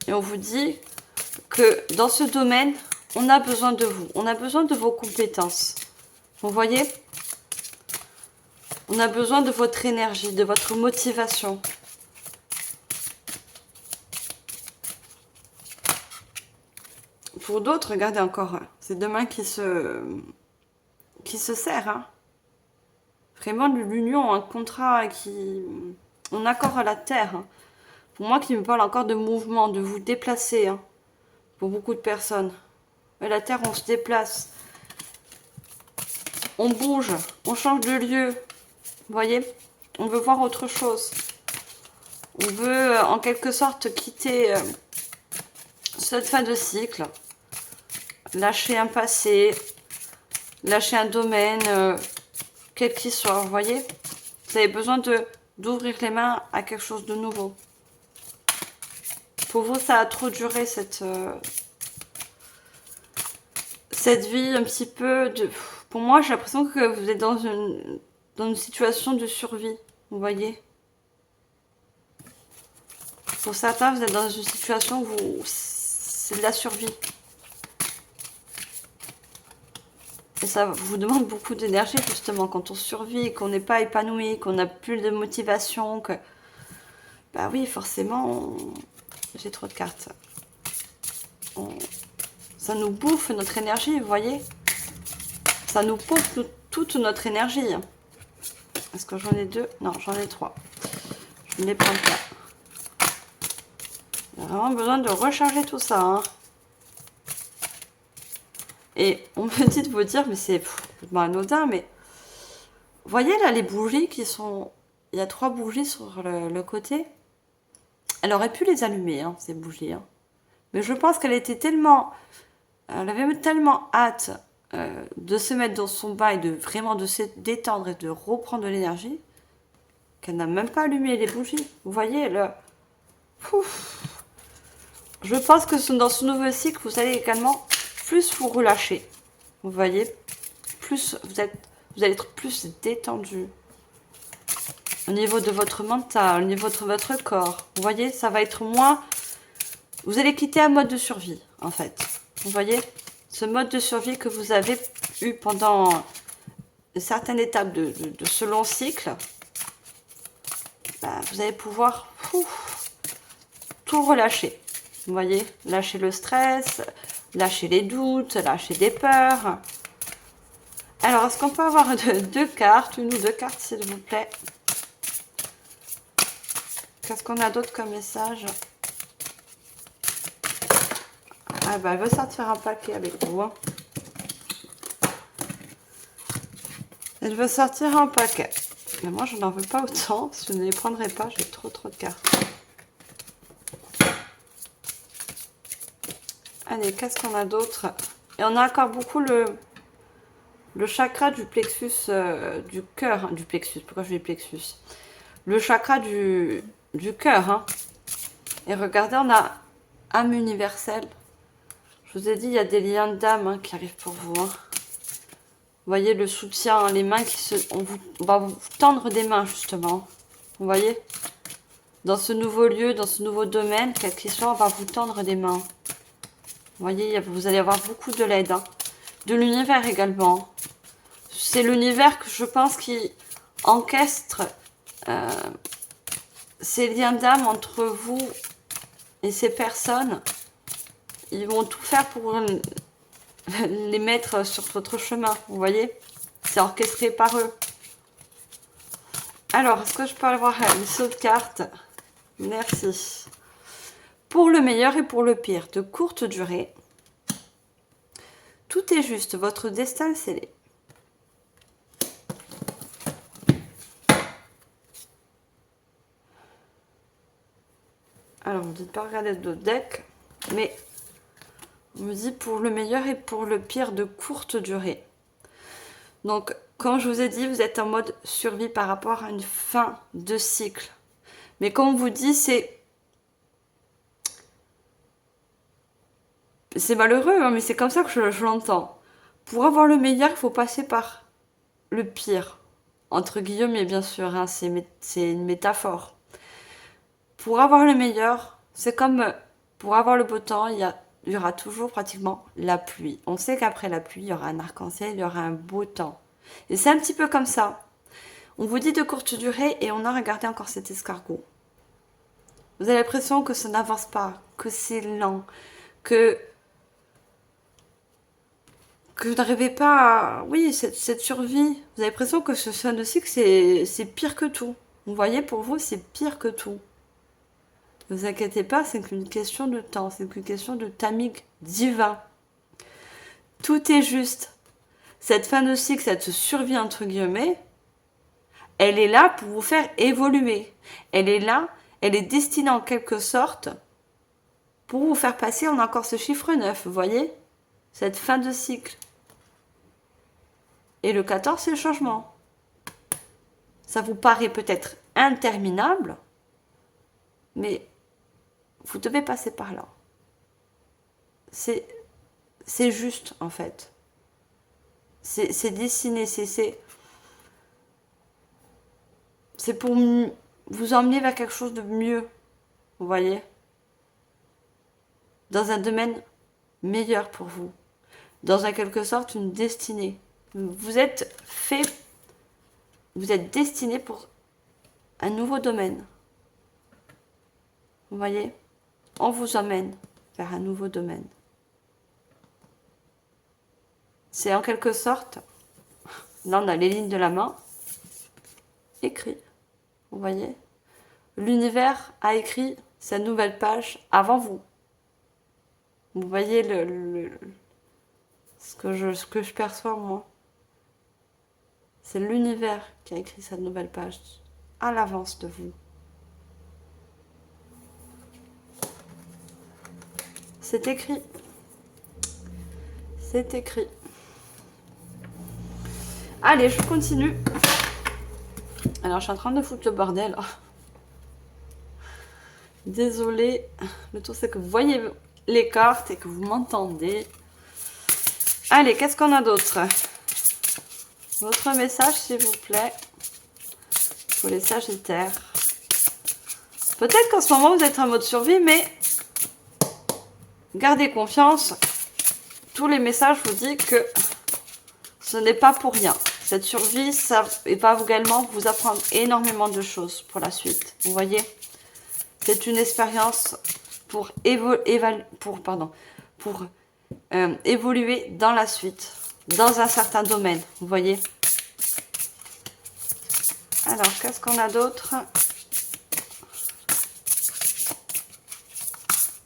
Et on vous dit que dans ce domaine, on a besoin de vous. On a besoin de vos compétences. Vous voyez ? On a besoin de votre énergie, de votre motivation. Pour d'autres, regardez encore, c'est deux mains qui se serrent. Hein. Vraiment l'union, un contrat qui... On accorde à la terre. Hein. Pour moi qui me parle encore de mouvement, de vous déplacer. Hein. Pour beaucoup de personnes. Et la terre, on se déplace. On bouge, on change de lieu. Vous voyez? On veut voir autre chose. On veut en quelque sorte quitter cette fin de cycle. Lâcher un passé. Lâcher un domaine. Quel qu'il soit, vous voyez? Vous avez besoin d'ouvrir les mains à quelque chose de nouveau. Pour vous, ça a trop duré cette vie un petit peu de... Pour moi, j'ai l'impression que vous êtes dans une situation de survie, vous voyez. Pour certains, vous êtes dans une situation où c'est de la survie. Et ça vous demande beaucoup d'énergie, justement, quand on survit, qu'on n'est pas épanoui, qu'on n'a plus de motivation, que... Bah oui, forcément, j'ai trop de cartes. Ça nous bouffe notre énergie, vous voyez. Ça nous pompe toute notre énergie. Est-ce que j'en ai deux? Non, j'en ai trois. Je ne les prends pas. Il y a vraiment besoin de recharger tout ça. Hein. Et on me dit de vous dire, mais c'est anodin, mais... Vous voyez là les bougies qui sont... Il y a 3 bougies sur le côté. Elle aurait pu les allumer, hein, ces bougies. Hein. Mais je pense qu'elle était tellement... Elle avait tellement hâte de se mettre dans son bain et de se détendre et de reprendre de l'énergie qu'elle n'a même pas allumé les bougies. Vous voyez, je pense que dans ce nouveau cycle, vous allez également plus vous relâcher. Vous voyez, plus vous allez être plus détendu au niveau de votre mental, au niveau de votre corps. Vous voyez, ça va être moins... Vous allez quitter un mode de survie, en fait. Vous voyez, ce mode de survie que vous avez eu pendant certaines étapes de ce long cycle, bah, vous allez pouvoir tout relâcher. Vous voyez, lâcher le stress, lâcher les doutes, lâcher des peurs. Alors, est-ce qu'on peut avoir deux cartes, une ou deux cartes, s'il vous plaît? Qu'est-ce qu'on a d'autre comme message? Ah bah, elle veut sortir un paquet avec vous. Hein. Elle veut sortir un paquet. Mais moi, je n'en veux pas autant. Je ne les prendrai pas. J'ai trop de cartes. Allez, qu'est-ce qu'on a d'autre? Et on a encore beaucoup le chakra du plexus du cœur. Hein, du plexus. Pourquoi je dis plexus? Le chakra du cœur. Hein. Et regardez, on a âme universelle. Je vous ai dit, il y a des liens d'âme hein, qui arrivent pour vous. Hein. Vous voyez le soutien, hein, les mains qui se... On va vous tendre des mains, justement. Vous voyez? Dans ce nouveau lieu, dans ce nouveau domaine, quel qu'il soit, on va vous tendre des mains. Vous voyez, vous allez avoir beaucoup de l'aide. Hein. De l'univers également. C'est l'univers que je pense qui encastre ces liens d'âme entre vous et ces personnes. Ils vont tout faire pour les mettre sur votre chemin, vous voyez? C'est orchestré par eux. Alors, est-ce que je peux avoir une saut de carte? Merci. Pour le meilleur et pour le pire, de courte durée. Tout est juste, votre destin est scellé. Alors, on ne dit pas regarder d'autres decks, mais on me dit pour le meilleur et pour le pire de courte durée. Donc, comme je vous ai dit, vous êtes en mode survie par rapport à une fin de cycle. Mais comme on vous dit, c'est malheureux, hein, mais c'est comme ça que je l'entends. Pour avoir le meilleur, il faut passer par le pire. Entre guillemets, bien sûr, hein, c'est une métaphore. Pour avoir le meilleur, c'est comme pour avoir le beau temps, il y aura toujours pratiquement la pluie. On sait qu'après la pluie, il y aura un arc-en-ciel, il y aura un beau temps. Et c'est un petit peu comme ça. On vous dit de courte durée et on a regardé encore cet escargot. Vous avez l'impression que ça n'avance pas, que c'est lent, que vous n'arrivez pas à... Oui, cette survie. Vous avez l'impression que ce fin de cycle, c'est pire que tout. Vous voyez, pour vous, c'est pire que tout. Ne vous inquiétez pas, c'est qu'une question de temps, c'est qu'une question de timing divin. Tout est juste. Cette fin de cycle, cette survie entre guillemets, elle est là pour vous faire évoluer. Elle est là, elle est destinée en quelque sorte pour vous faire passer, on a encore ce chiffre 9, vous voyez? Cette fin de cycle. Et le 14, c'est le changement. Ça vous paraît peut-être interminable, mais vous devez passer par là. C'est juste, en fait. C'est dessiné, c'est pour vous emmener vers quelque chose de mieux, vous voyez? Dans un domaine meilleur pour vous. Dans en quelque sorte une destinée. Vous êtes destiné pour un nouveau domaine. Vous voyez? On vous emmène vers un nouveau domaine. C'est en quelque sorte, là on a les lignes de la main, écrit. Vous voyez? L'univers a écrit sa nouvelle page avant vous. Vous voyez ce que je perçois moi. C'est l'univers qui a écrit sa nouvelle page à l'avance de vous. C'est écrit. C'est écrit. Allez, je continue. Alors, je suis en train de foutre le bordel. Désolée. Le tout, c'est que vous voyez les cartes et que vous m'entendez. Allez, qu'est-ce qu'on a d'autre? Votre message, s'il vous plaît, pour les Sagittaires. Peut-être qu'en ce moment, vous êtes en mode survie, mais gardez confiance. Tous les messages vous disent que ce n'est pas pour rien. Cette survie, ça va également vous apprendre énormément de choses pour la suite. Vous voyez? C'est une expérience pour évoluer dans la suite, dans un certain domaine. Vous voyez? Alors, qu'est-ce qu'on a d'autre?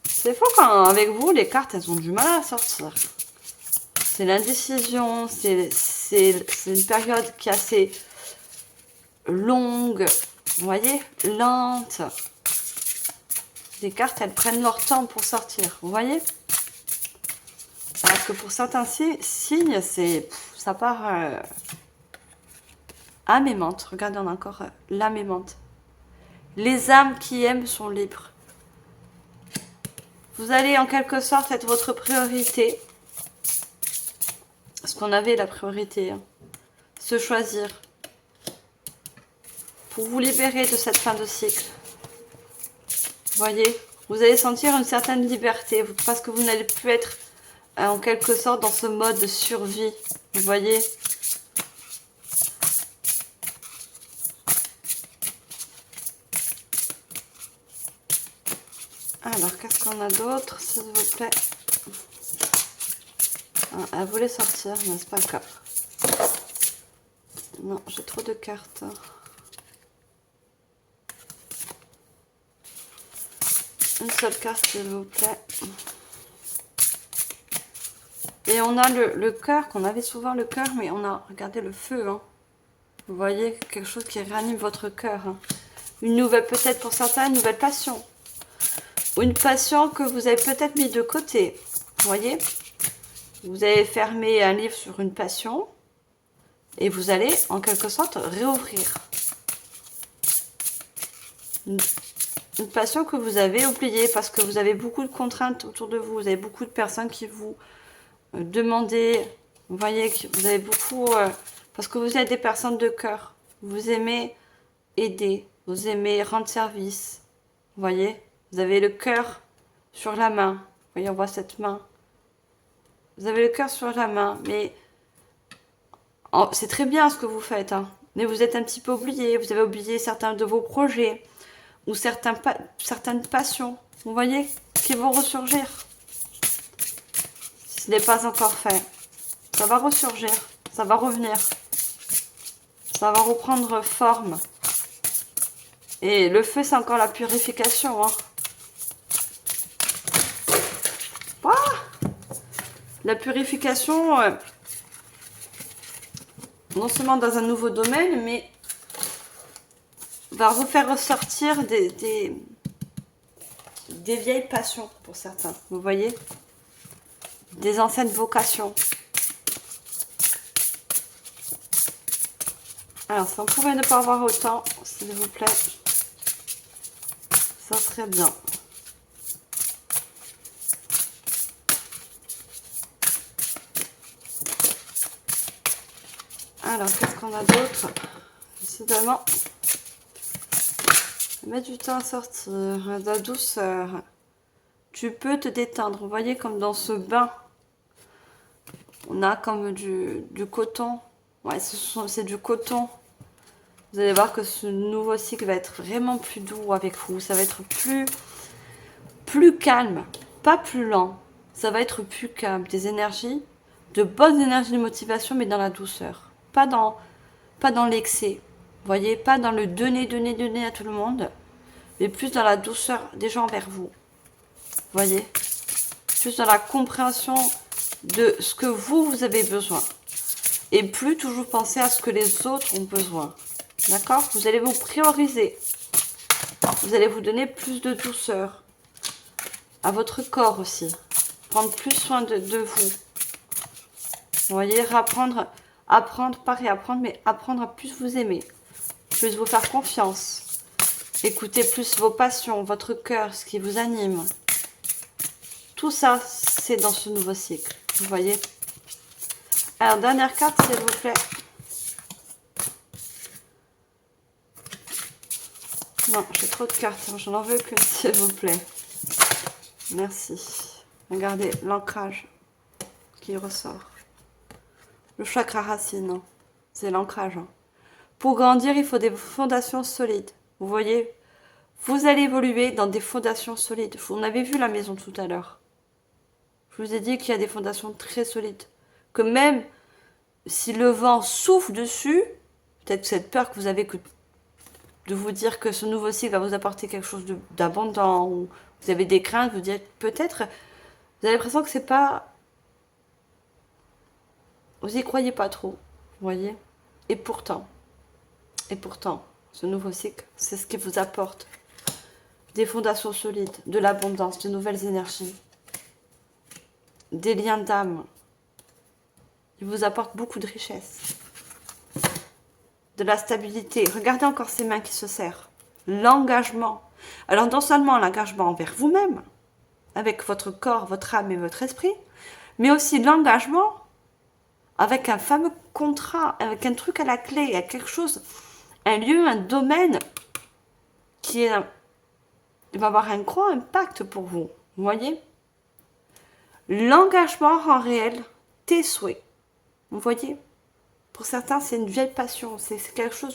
C'est faux quand avec vous, les cartes, elles ont du mal à sortir. C'est l'indécision, c'est une période qui est assez longue, vous voyez, lente. Les cartes, elles prennent leur temps pour sortir, vous voyez? Alors que pour certains signes, ça part amémante. Regardez, on a encore l'amémante. Les âmes qui aiment sont libres. Vous allez en quelque sorte être votre priorité. Parce qu'on avait la priorité. Hein. Se choisir. Pour vous libérer de cette fin de cycle. Vous voyez, vous allez sentir une certaine liberté. Parce que vous n'allez plus être en quelque sorte dans ce mode de survie. Vous voyez. Alors, qu'est-ce qu'on a d'autre, s'il vous plaît? Ah, elle voulait sortir, mais c'est pas le cas. Non, j'ai trop de cartes. Une seule carte, s'il vous plaît. Et on a le cœur, qu'on avait souvent le cœur, mais on a, regardez, le feu. Hein. Vous voyez, quelque chose qui ranime votre cœur. Hein. Une nouvelle, peut-être pour certains, une nouvelle passion. Ou une passion que vous avez peut-être mis de côté. Vous voyez? Vous avez fermé un livre sur une passion. Et vous allez, en quelque sorte, réouvrir. Une passion que vous avez oubliée parce que vous avez beaucoup de contraintes autour de vous. Vous avez beaucoup de personnes qui vous demandent. Vous voyez que vous avez beaucoup... parce que vous êtes des personnes de cœur. Vous aimez aider. Vous aimez rendre service. Vous voyez? Vous avez le cœur sur la main. Vous voyez, on voit cette main. Vous avez le cœur sur la main. Mais c'est très bien ce que vous faites. Hein. Mais vous êtes un petit peu oublié. Vous avez oublié certains de vos projets. Ou certaines passions, vous voyez, qui vont ressurgir. Ce n'est pas encore fait. Ça va ressurgir, ça va revenir. Ça va reprendre forme. Et le feu, c'est encore la purification. Hein. Ah, la purification, non seulement dans un nouveau domaine, mais va refaire ressortir des vieilles passions pour certains, vous voyez, des anciennes vocations. Alors, si on pouvait ne pas avoir autant, s'il vous plaît, ça serait bien. Alors, qu'est-ce qu'on a d'autre? Décidément, ça met du temps à sortir, de la douceur. Tu peux te détendre, vous voyez, comme dans ce bain. On a comme du coton. Ouais, c'est du coton. Vous allez voir que ce nouveau cycle va être vraiment plus doux avec vous. Ça va être plus calme, pas plus lent. Ça va être plus calme. Des énergies, de bonnes énergies de motivation, mais dans la douceur. Pas dans l'excès. Vous voyez, pas dans le donner à tout le monde, mais plus dans la douceur des gens vers vous. Vous voyez, plus dans la compréhension de ce que vous avez besoin. Et plus toujours penser à ce que les autres ont besoin. D'accord? Vous allez vous prioriser. Vous allez vous donner plus de douceur. À votre corps aussi. Prendre plus soin de vous. Vous voyez, apprendre, mais apprendre à plus vous aimer. Plus vous faire confiance. Écoutez plus vos passions, votre cœur, ce qui vous anime. Tout ça, c'est dans ce nouveau cycle. Vous voyez? Alors, dernière carte, s'il vous plaît. Non, j'ai trop de cartes. Je n'en veux qu'une, s'il vous plaît. Merci. Regardez, l'ancrage qui ressort. Le chakra racine, c'est l'ancrage. Pour grandir, il faut des fondations solides. Vous voyez? Vous allez évoluer dans des fondations solides. On avait vu la maison tout à l'heure. Je vous ai dit qu'il y a des fondations très solides. Que même si le vent souffle dessus, peut-être que cette peur que vous avez de vous dire que ce nouveau cycle va vous apporter quelque chose d'abondant, ou vous avez des craintes, vous dites peut-être, vous avez l'impression que c'est pas... Vous y croyez pas trop, vous voyez? Et pourtant, ce nouveau cycle, c'est ce qui vous apporte des fondations solides, de l'abondance, de nouvelles énergies, des liens d'âme. Il vous apporte beaucoup de richesse, de la stabilité. Regardez encore ces mains qui se serrent. L'engagement. Alors non seulement l'engagement envers vous-même, avec votre corps, votre âme et votre esprit, mais aussi l'engagement avec un fameux contrat, avec un truc à la clé, il y a quelque chose, un lieu, un domaine qui est, il va avoir un grand impact pour vous. Vous voyez? L'engagement rend réel tes souhaits. Vous voyez? Pour certains, c'est une vieille passion. C'est quelque chose...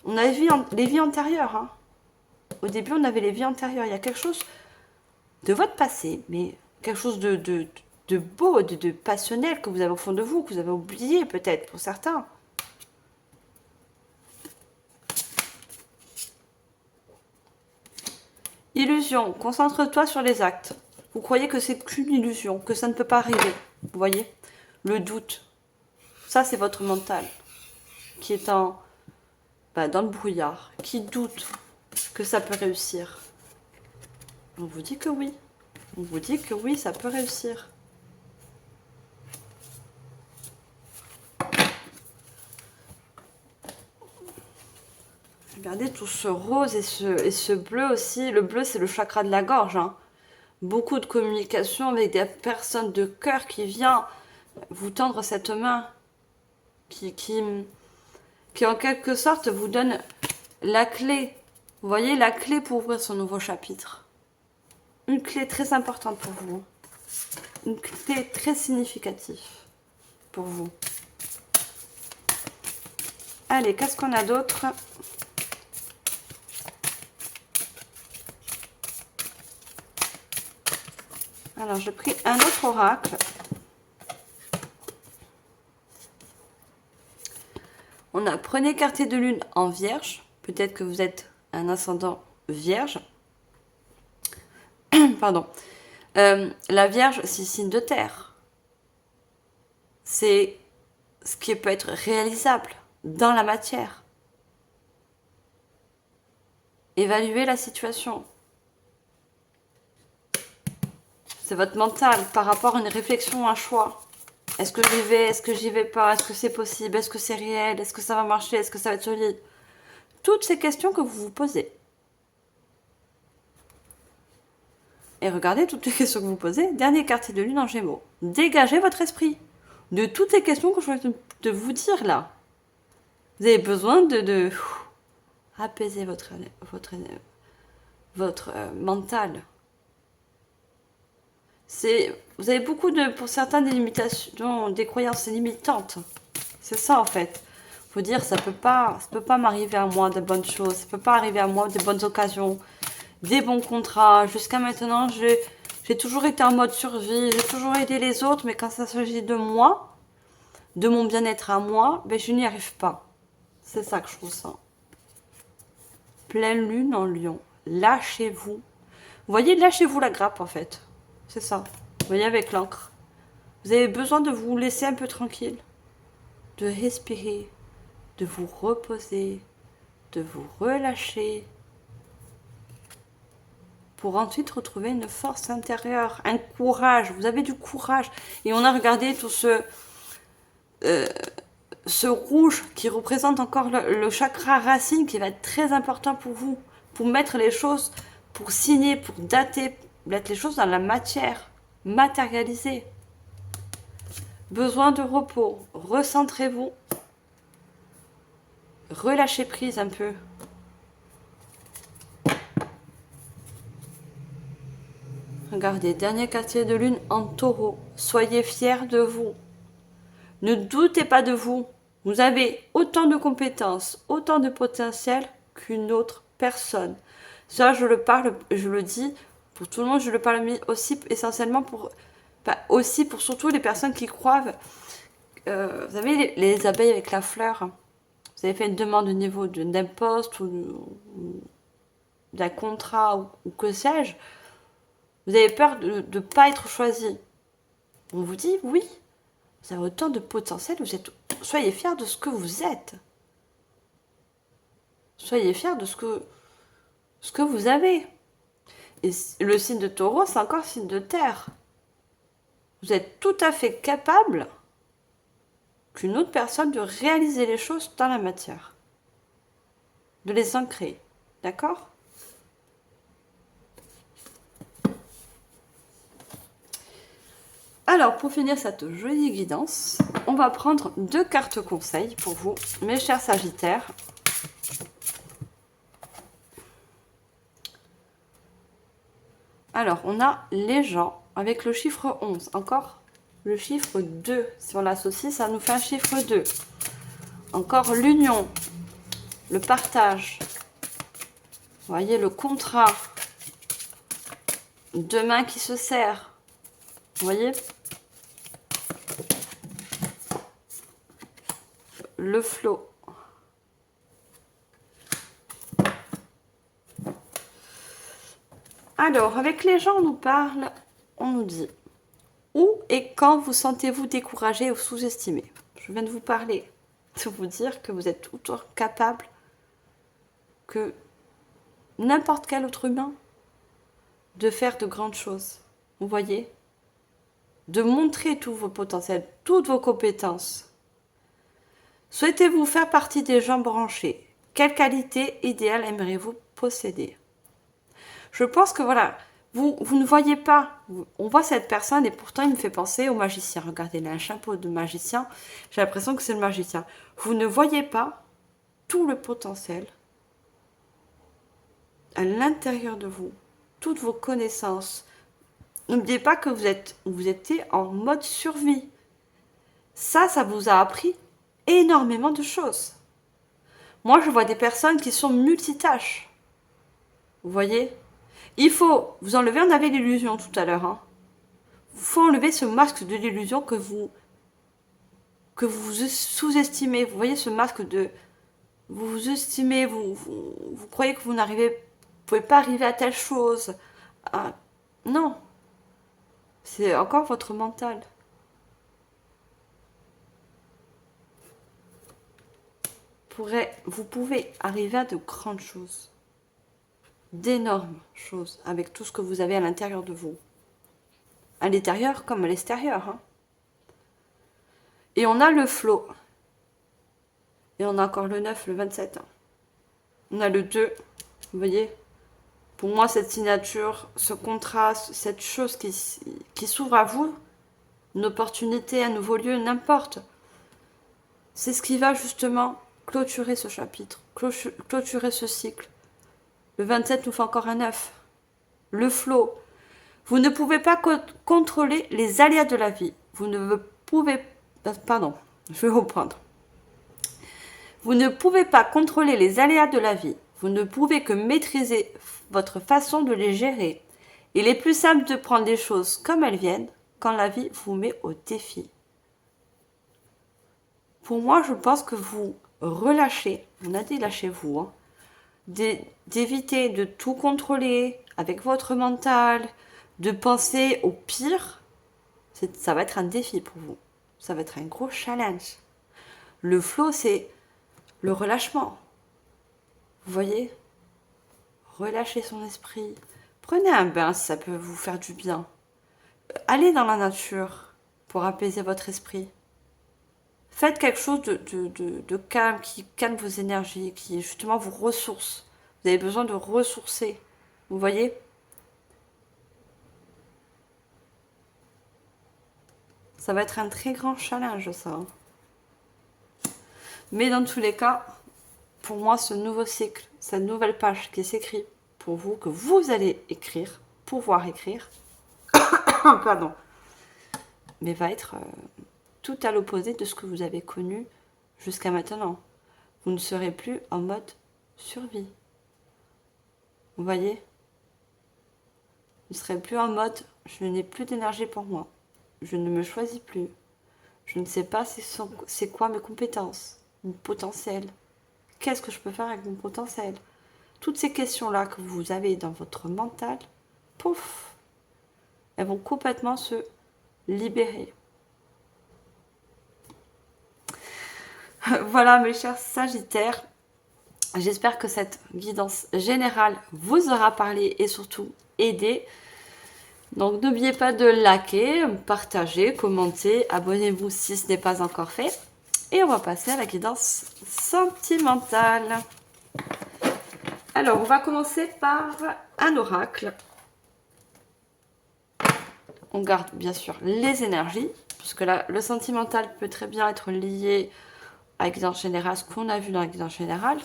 On a les vies antérieures. Hein. Au début, on avait les vies antérieures. Il y a quelque chose de votre passé, mais quelque chose de beau, de passionnel que vous avez au fond de vous, que vous avez oublié peut-être pour certains. Illusion. Concentre-toi sur les actes. Vous croyez que c'est qu'une illusion, que ça ne peut pas arriver. Vous voyez? Le doute. Ça, c'est votre mental qui est dans le brouillard, qui doute que ça peut réussir. On vous dit que oui. On vous dit que oui, ça peut réussir. Regardez tout ce rose et ce bleu aussi. Le bleu, c'est le chakra de la gorge. Hein. Beaucoup de communication avec des personnes de cœur qui viennent vous tendre cette main. Qui en quelque sorte vous donne la clé. Vous voyez, la clé pour ouvrir son nouveau chapitre. Une clé très importante pour vous. Une clé très significative pour vous. Allez, qu'est-ce qu'on a d'autre? Alors, j'ai pris un autre oracle. On a prenez quartier de lune en vierge. Peut-être que vous êtes un ascendant vierge. Pardon. La vierge, c'est signe de terre. C'est ce qui peut être réalisable dans la matière. Évaluez la situation. C'est votre mental par rapport à une réflexion, un choix. Est-ce que j'y vais? Est-ce que j'y vais pas? Est-ce que c'est possible? Est-ce que c'est réel? Est-ce que ça va marcher? Est-ce que ça va être solide? Toutes ces questions que vous vous posez. Et regardez toutes les questions que vous posez. Dernier quartier de lune en Gémeaux. Dégagez votre esprit de toutes les questions que je viens de vous dire là. Vous avez besoin de apaiser votre mental. Vous avez beaucoup pour certains des limitations, des croyances limitantes. C'est ça en fait. Faut dire ça peut pas m'arriver à moi de bonnes choses, ça peut pas arriver à moi de bonnes occasions, des bons contrats. Jusqu'à maintenant, j'ai toujours été en mode survie, j'ai toujours aidé les autres, mais quand ça s'agit de moi, de mon bien-être à moi, ben je n'y arrive pas. C'est ça que je ressens. Pleine lune en Lion. Lâchez-vous. Vous voyez, lâchez-vous la grappe en fait. C'est ça. Vous voyez avec l'encre. Vous avez besoin de vous laisser un peu tranquille. De respirer. De vous reposer. De vous relâcher. Pour ensuite retrouver une force intérieure. Un courage. Vous avez du courage. Et on a regardé tout ce rouge qui représente encore le chakra racine qui va être très important pour vous. Pour mettre les choses, pour signer, pour dater, mettre les choses dans la matière, matérialiser. Besoin de repos, recentrez-vous, relâchez prise un peu. Regardez, dernier quartier de lune en Taureau, soyez fiers de vous. Ne doutez pas de vous. Vous avez autant de compétences, autant de potentiel qu'une autre personne. Ça, je le dis pour tout le monde, je le parle aussi essentiellement pour surtout les personnes qui croient. Vous savez, les abeilles avec la fleur. Vous avez fait une demande au niveau d'un poste ou d'un contrat ou que sais-je. Vous avez peur de ne pas être choisi. On vous dit oui. Vous avez autant de potentiel, soyez fiers de ce que vous êtes. Soyez fiers de ce que vous avez. Et le signe de Taureau, c'est encore signe de terre. Vous êtes tout à fait capable qu'une autre personne de réaliser les choses dans la matière. De les ancrer. D'accord ? Alors, pour finir cette jolie guidance, on va prendre 2 cartes conseils pour vous, mes chers Sagittaires. Alors, on a les gens avec le chiffre 11. Encore le chiffre 2. Si on l'associe, ça nous fait un chiffre 2. Encore l'union, le partage. Vous voyez, le contrat. 2 mains qui se serrent. Vous voyez? Le flot. Alors, avec les gens, on nous parle, on nous dit où et quand vous sentez-vous découragé ou sous-estimé. Je viens de vous parler, de vous dire que vous êtes toujours capable que n'importe quel autre humain de faire de grandes choses. Vous voyez? De montrer tous vos potentiels, toutes vos compétences. Souhaitez-vous faire partie des gens branchés? Quelle qualité idéale aimeriez-vous posséder? Je pense que voilà, vous ne voyez pas, on voit cette personne et pourtant il me fait penser au magicien. Regardez, il a un chapeau de magicien, j'ai l'impression que c'est le magicien. Vous ne voyez pas tout le potentiel à l'intérieur de vous, toutes vos connaissances. N'oubliez pas que vous étiez en mode survie. Ça vous a appris énormément de choses. Moi, je vois des personnes qui sont multitâches. Vous voyez? Il faut vous enlever, on avait l'illusion tout à l'heure. Il faut enlever ce masque de l'illusion que vous sous-estimez. Vous voyez ce masque de... Vous vous estimez, vous croyez que vous pouvez pas arriver à telle chose. Ah, non. C'est encore votre mental. Vous pouvez arriver à de grandes choses. D'énormes choses avec tout ce que vous avez à l'intérieur de vous. À l'intérieur comme à l'extérieur. Et on a le flot. Et on a encore le 9, le 27. On a le 2. Vous voyez? Pour moi, cette signature, ce contraste, cette chose qui s'ouvre à vous, une opportunité, un nouveau lieu, n'importe. C'est ce qui va justement clôturer ce chapitre, clôturer ce cycle. Le 27 nous fait encore un 9. Le flot. Vous ne pouvez pas contrôler les aléas de la vie. Vous ne pouvez... Pardon, je vais reprendre. Vous ne pouvez pas contrôler les aléas de la vie. Vous ne pouvez que maîtriser votre façon de les gérer. Il est plus simple de prendre les choses comme elles viennent quand la vie vous met au défi. Pour moi, je pense que vous relâchez, on a dit lâchez-vous, d'éviter de tout contrôler avec votre mental, de penser au pire. Ça va être un défi pour vous. Ça va être un gros challenge. Le flow, c'est le relâchement. Vous voyez? Relâchez son esprit. Prenez un bain si ça peut vous faire du bien. Allez dans la nature pour apaiser votre esprit. Faites quelque chose de calme, qui calme vos énergies, qui justement vous ressource. Vous avez besoin de ressourcer. Vous voyez? Ça va être un très grand challenge, ça. Mais dans tous les cas, pour moi, ce nouveau cycle, cette nouvelle page qui s'écrit pour vous, que vous allez écrire, pouvoir écrire, pardon, mais va être tout à l'opposé de ce que vous avez connu jusqu'à maintenant. Vous ne serez plus en mode survie. Vous voyez? Vous ne serez plus en mode je n'ai plus d'énergie pour moi. Je ne me choisis plus. Je ne sais pas c'est quoi mes compétences, mon potentiel. Qu'est-ce que je peux faire avec mon potentiel? Toutes ces questions-là que vous avez dans votre mental, pouf, elles vont complètement se libérer. Voilà mes chers Sagittaires, j'espère que cette guidance générale vous aura parlé et surtout aidé. Donc n'oubliez pas de liker, partager, commenter, abonnez-vous si ce n'est pas encore fait. Et on va passer à la guidance sentimentale. Alors on va commencer par un oracle. on garde bien sûr les énergies, puisque là, le sentimental peut très bien être lié à la guidance générale, ce qu'on a vu dans la guidance générale.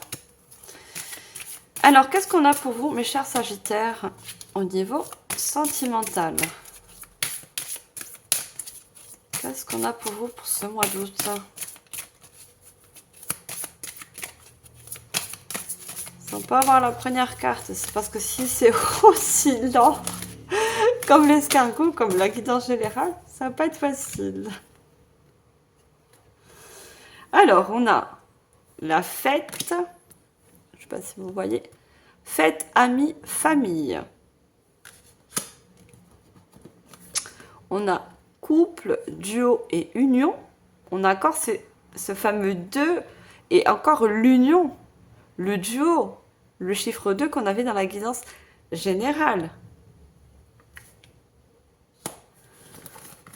Alors, qu'est-ce qu'on a pour vous, mes chers Sagittaires, au niveau sentimental? Qu'est-ce qu'on a pour vous pour ce mois d'août? On peut avoir la première carte, c'est parce que si c'est aussi lent comme l'escargot, comme la guidance générale, ça va pas être facile. Alors, on a la fête, je sais pas si vous voyez, fête, amis, famille. On a couple, duo et union. On a encore ce fameux 2 et encore l'union, le duo, le chiffre 2 qu'on avait dans la guidance générale.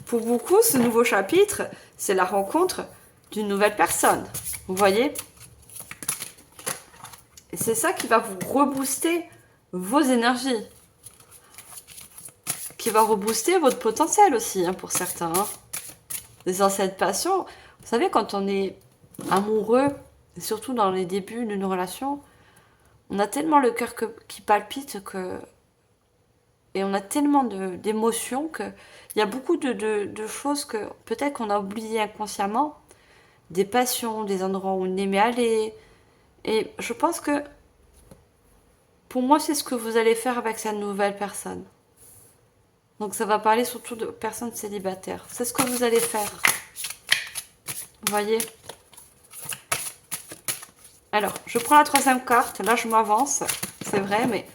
Pour beaucoup, ce nouveau chapitre, c'est la rencontre d'une nouvelle personne. Vous voyez? Et c'est ça qui va vous rebooster vos énergies. Qui va rebooster votre potentiel aussi, hein, pour certains. Hein. Les anciennes passions. Vous savez, quand on est amoureux, et surtout dans les débuts d'une relation, on a tellement le cœur qui palpite que... Et on a tellement d'émotions qu'il y a beaucoup de choses que peut-être qu'on a oubliées inconsciemment. Des passions, des endroits où on aimait aller. Et je pense que pour moi, c'est ce que vous allez faire avec cette nouvelle personne. Donc ça va parler surtout de personnes célibataires. C'est ce que vous allez faire. Vous voyez? Alors, je prends la troisième carte. Là, je m'avance. C'est vrai, mais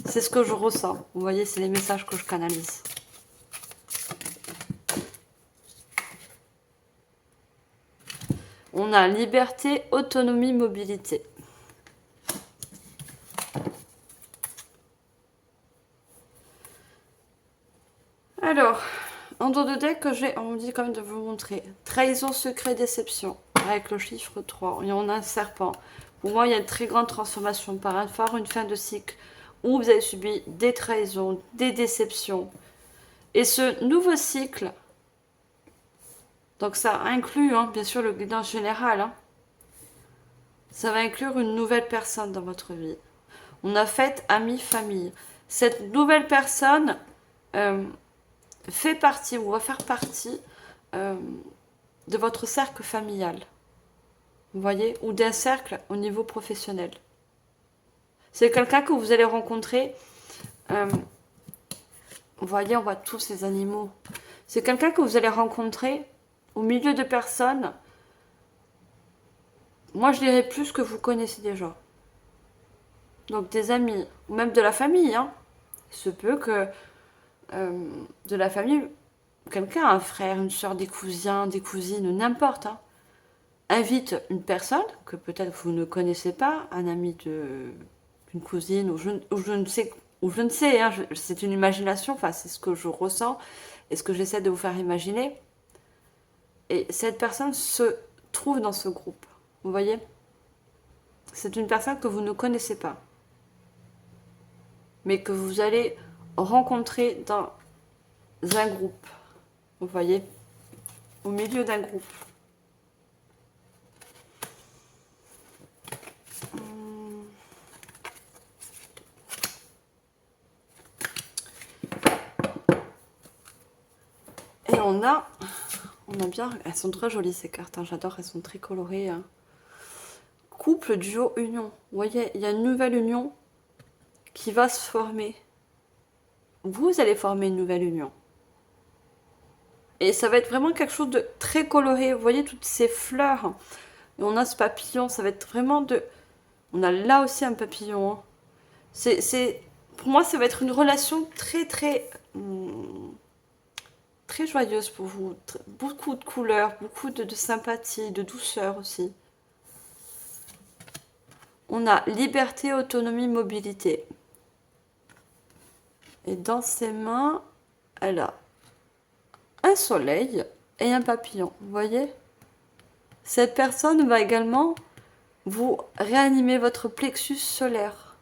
c'est ce que je ressens. Vous voyez, c'est les messages que je canalise. On a liberté, autonomie, mobilité. Alors, en dos de deck, on me dit quand même de vous montrer. Trahison, secret, déception. Avec le chiffre 3. Et on a un serpent. Pour moi, il y a une très grande transformation par un phare, une fin de cycle, où vous avez subi des trahisons, des déceptions. Et ce nouveau cycle, donc ça inclut, hein, bien sûr, le guidance général. Hein, ça va inclure une nouvelle personne dans votre vie. On a fête, amis, famille. Cette nouvelle personne fait partie, ou va faire partie de votre cercle familial. Vous voyez? Ou d'un cercle au niveau professionnel. C'est quelqu'un que vous allez rencontrer. Vous voyez, on voit tous ces animaux. C'est quelqu'un que vous allez rencontrer au milieu de personnes. Moi, je dirais plus que vous connaissez déjà. Donc des amis, ou même de la famille. Hein. Il se peut que de la famille, quelqu'un, un frère, une soeur, des cousins, des cousines, n'importe, hein, invite une personne que peut-être vous ne connaissez pas, un ami d'une cousine, ou je ne sais, hein, c'est une imagination, enfin c'est ce que je ressens et ce que j'essaie de vous faire imaginer. Et cette personne se trouve dans ce groupe, vous voyez? C'est une personne que vous ne connaissez pas, mais que vous allez rencontrer dans un groupe, vous voyez? Au milieu d'un groupe. Et on a bien, elles sont très jolies ces cartes, hein, j'adore, elles sont très colorées. Hein. Couple, duo, union. Vous voyez, il y a une nouvelle union qui va se former. Vous allez former une nouvelle union. Et ça va être vraiment quelque chose de très coloré. Vous voyez toutes ces fleurs. Et on a ce papillon, ça va être vraiment de... On a là aussi un papillon. Hein. Pour moi, ça va être une relation très, très... très joyeuse pour vous. Beaucoup de couleurs, beaucoup de sympathie, de douceur aussi. On a liberté, autonomie, mobilité. Et dans ses mains, elle a un soleil et un papillon. Vous voyez? Cette personne va également vous réanimer votre plexus solaire.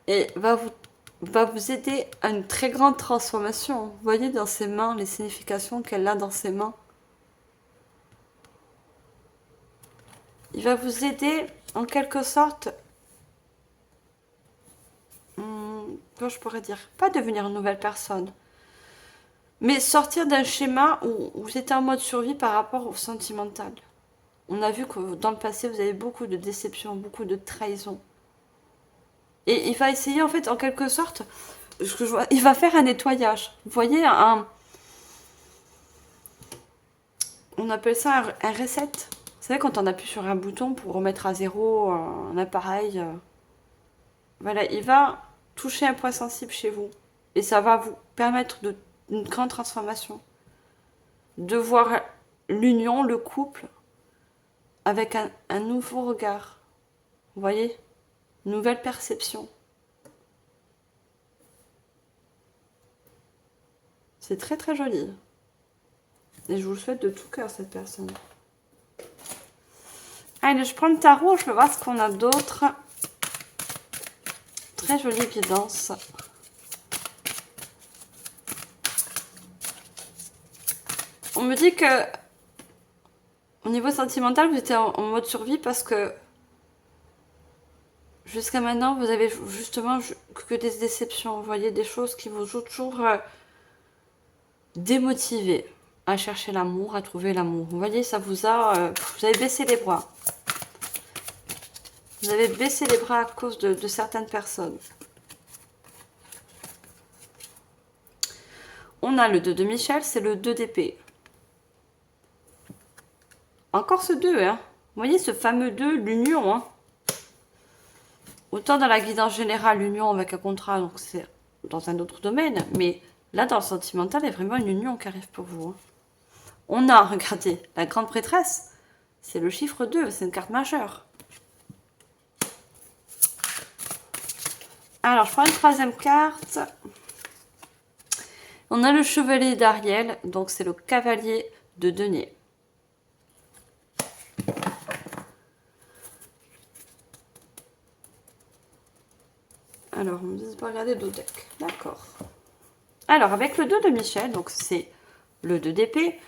Et va va vous aider à une très grande transformation. Vous voyez dans ses mains les significations qu'elle a dans ses mains. Il va vous aider en quelque sorte, comment je pourrais dire, pas devenir une nouvelle personne, mais sortir d'un schéma où vous étiez en mode survie par rapport au sentimental. On a vu que dans le passé, vous avez beaucoup de déceptions, beaucoup de trahisons. Et il va essayer, en fait, en quelque sorte, ce que je vois, il va faire un nettoyage. Vous voyez, on appelle ça un reset. Vous savez, quand on appuie sur un bouton pour remettre à zéro un appareil, voilà, il va toucher un point sensible chez vous. Et ça va vous permettre une grande transformation. De voir l'union, le couple, avec un nouveau regard. Vous voyez? Une nouvelle perception. C'est très très joli. Et je vous le souhaite de tout cœur, cette personne. Allez, je prends le tarot, je vais voir ce qu'on a d'autre. Très jolie guidance. On me dit que au niveau sentimental, vous étiez en mode survie parce que jusqu'à maintenant, vous avez justement que des déceptions. Vous voyez, des choses qui vous ont toujours démotivé à chercher l'amour, à trouver l'amour. Vous voyez, ça vous a... vous avez baissé les bras. Vous avez baissé les bras à cause de certaines personnes. On a le 2 de Michel, c'est le 2 d'épée. Encore ce 2, hein. Vous voyez ce fameux 2, l'union, hein. Autant dans la guidance générale, l'union avec un contrat, donc c'est dans un autre domaine, mais là, dans le sentimental, il y a vraiment une union qui arrive pour vous. Hein. On a, regardez, la grande prêtresse, c'est le chiffre 2, c'est une carte majeure. Alors, je prends une troisième carte. On a le chevalier d'Ariel, donc c'est le cavalier de denier. Alors, on me dit de pas regarder d'autres decks. D'accord. Alors, avec le 2 de Michel, donc c'est le 2 d'épée.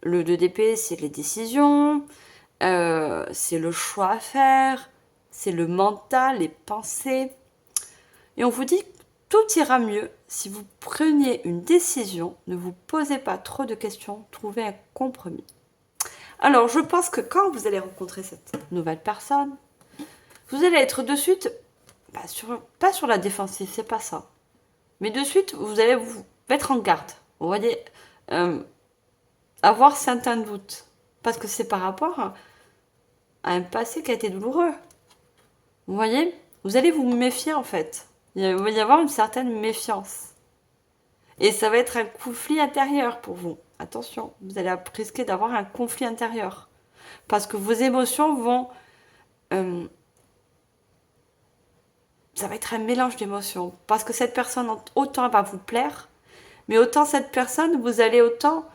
Le 2 d'épée, c'est les décisions, c'est le choix à faire, c'est le mental, les pensées. Et on vous dit que tout ira mieux si vous preniez une décision, ne vous posez pas trop de questions, trouvez un compromis. Alors, je pense que quand vous allez rencontrer cette nouvelle personne, vous allez être de suite, pas sur la défensive, c'est pas ça. Mais de suite, vous allez vous mettre en garde. Vous voyez, avoir certains doutes. Parce que c'est par rapport à un passé qui a été douloureux. Vous voyez, vous allez vous méfier en fait. Il va y avoir une certaine méfiance. Et ça va être un conflit intérieur pour vous. Attention, vous allez risquer d'avoir un conflit intérieur. Parce que vos émotions vont... ça va être un mélange d'émotions. Parce que cette personne, autant elle va vous plaire, mais autant cette personne, vous allez autant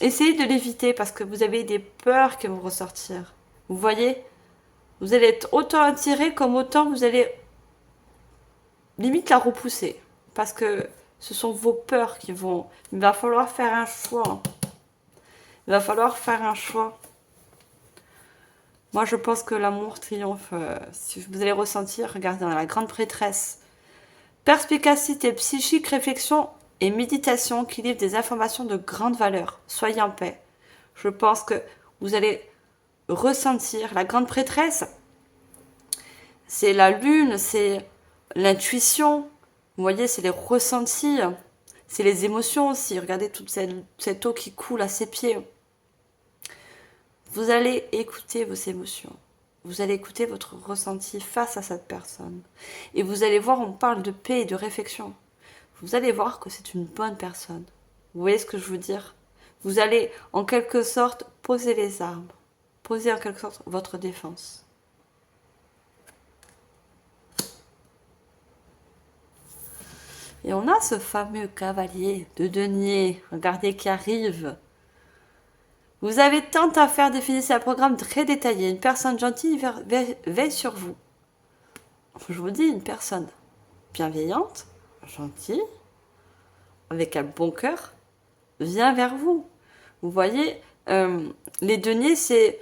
essayer de l'éviter parce que vous avez des peurs qui vont ressortir. Vous voyez? Vous allez être autant attiré comme autant vous allez limite la repousser. Parce que ce sont vos peurs qui vont... Il va falloir faire un choix. Il va falloir faire un choix. Moi, je pense que l'amour triomphe. Si vous allez ressentir, regardez dans la grande prêtresse. Perspicacité, psychique, réflexion et méditation qui livrent des informations de grande valeur. Soyez en paix. Je pense que vous allez ressentir. La grande prêtresse, c'est la lune, c'est l'intuition. Vous voyez, c'est les ressentis. C'est les émotions aussi. Regardez toute cette eau qui coule à ses pieds. Vous allez écouter vos émotions. Vous allez écouter votre ressenti face à cette personne. Et vous allez voir, on parle de paix et de réflexion. Vous allez voir que c'est une bonne personne. Vous voyez ce que je veux dire? Vous allez, en quelque sorte, poser les armes. Poser, en quelque sorte, votre défense. Et on a ce fameux cavalier de denier. Regardez qui arrive. Vous avez tant à faire, définissez un programme très détaillé. Une personne gentille veille sur vous. Je vous dis une personne bienveillante, gentille, avec un bon cœur, vient vers vous. Vous voyez, les deniers, c'est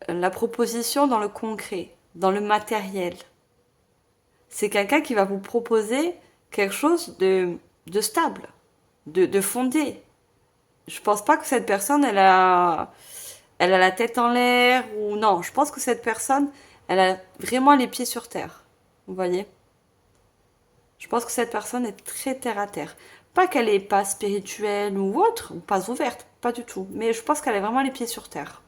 la proposition dans le concret, dans le matériel. C'est quelqu'un qui va vous proposer quelque chose de stable, de fondé. Je pense pas que cette personne, elle a la tête en l'air ou non. Je pense que cette personne, elle a vraiment les pieds sur terre. Vous voyez? Je pense que cette personne est très terre à terre. Pas qu'elle est pas spirituelle ou autre, ou pas ouverte, pas du tout. Mais je pense qu'elle a vraiment les pieds sur terre.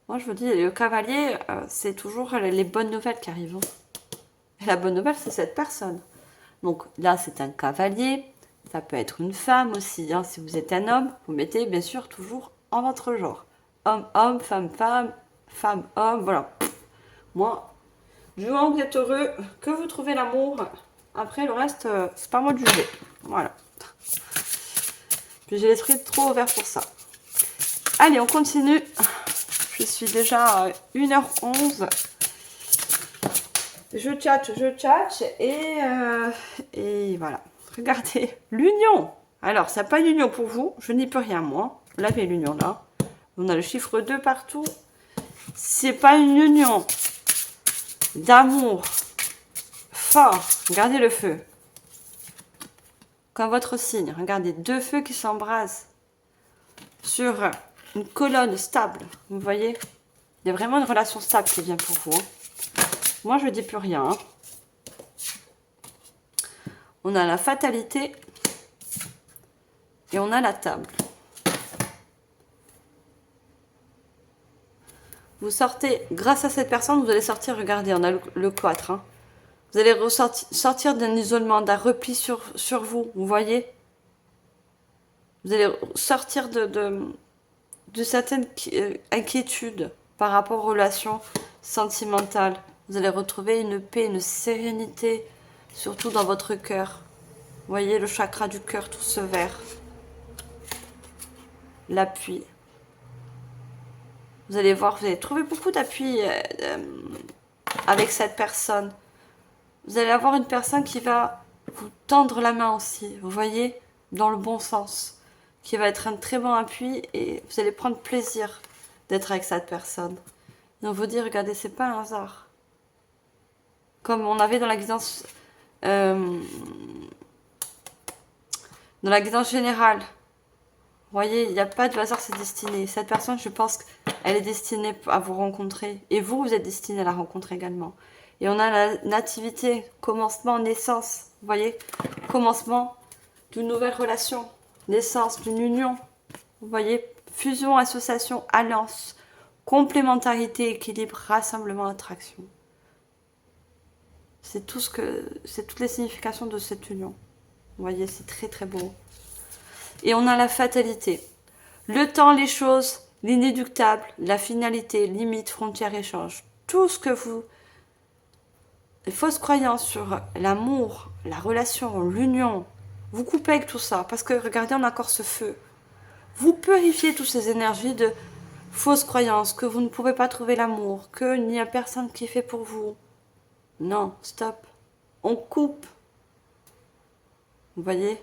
Moi, je vous dis, le cavalier, c'est toujours les bonnes nouvelles qui arrivent. Et la bonne nouvelle, c'est cette personne. Donc là, c'est un cavalier. Ça peut être une femme aussi. Hein. Si vous êtes un homme, vous mettez bien sûr toujours en votre genre. Homme, homme, femme, femme, femme, homme, voilà. Moi, du moment que vous êtes heureux, que vous trouvez l'amour, après le reste, c'est pas moi de juger. Voilà. Puis j'ai l'esprit trop ouvert pour ça. Allez, on continue. Je suis déjà à 1h11. Je tchatche et voilà. Regardez, l'union. Alors, ça n'a pas une union pour vous. Je n'y peux rien, moi. Vous l'avez, l'union, là. On a le chiffre 2 partout. C'est pas une union d'amour fort. Regardez le feu. Comme votre signe. Regardez, 2 feux qui s'embrasent sur une colonne stable. Vous voyez? Il y a vraiment une relation stable qui vient pour vous. Moi, je ne dis plus rien. Hein. On a la fatalité et on a la table. Vous sortez, grâce à cette personne, vous allez sortir, regardez, on a le 4. Hein. Vous allez sortir d'un isolement, d'un repli sur vous, vous voyez? Vous allez sortir de certaines inquiétudes par rapport aux relations sentimentales. Vous allez retrouver une paix, une sérénité, surtout dans votre cœur. Vous voyez le chakra du cœur, tout ce vert. L'appui. Vous allez voir, vous allez trouver beaucoup d'appui avec cette personne. Vous allez avoir une personne qui va vous tendre la main aussi, vous voyez, dans le bon sens, qui va être un très bon appui et vous allez prendre plaisir d'être avec cette personne. Et on vous dit, regardez, c'est pas un hasard. Comme on avait dans la guidance générale. Vous voyez, il n'y a pas de hasard, c'est destiné. Cette personne, je pense qu'elle est destinée à vous rencontrer. Et vous, vous êtes destiné à la rencontrer également. Et on a la nativité, commencement, naissance. Vous voyez, commencement d'une nouvelle relation. Naissance d'une union. Vous voyez, fusion, association, alliance, complémentarité, équilibre, rassemblement, attraction. C'est toutes les significations de cette union. Vous voyez, c'est très très beau. Et on a la fatalité. Le temps, les choses, l'inéductable, la finalité, limite, frontière, échange. Tout ce que vous... Les fausses croyances sur l'amour, la relation, l'union, vous coupez avec tout ça. Parce que, regardez, on a encore ce feu. Vous purifiez toutes ces énergies de fausses croyances, que vous ne pouvez pas trouver l'amour, qu'il n'y a personne qui fait pour vous. Non, stop. On coupe. Vous voyez ?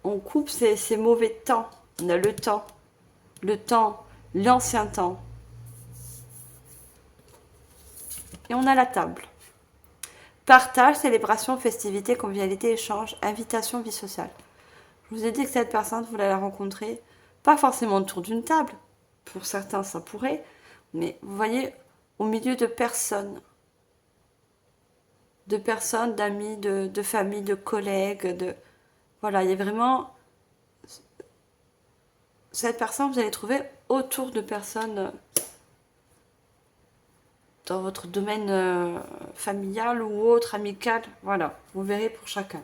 On coupe ces mauvais temps. On a le temps, l'ancien temps. Et on a la table. Partage, célébration, festivité, convivialité, échange, invitation, vie sociale. Je vous ai dit que cette personne, vous allez la rencontrer, pas forcément autour d'une table. Pour certains, ça pourrait. Mais vous voyez, au milieu de personnes. D'amis, de famille, de collègues, Voilà, il y a vraiment... Cette personne, vous allez trouver autour de personnes dans votre domaine familial ou autre, amical. Voilà, vous verrez pour chacun.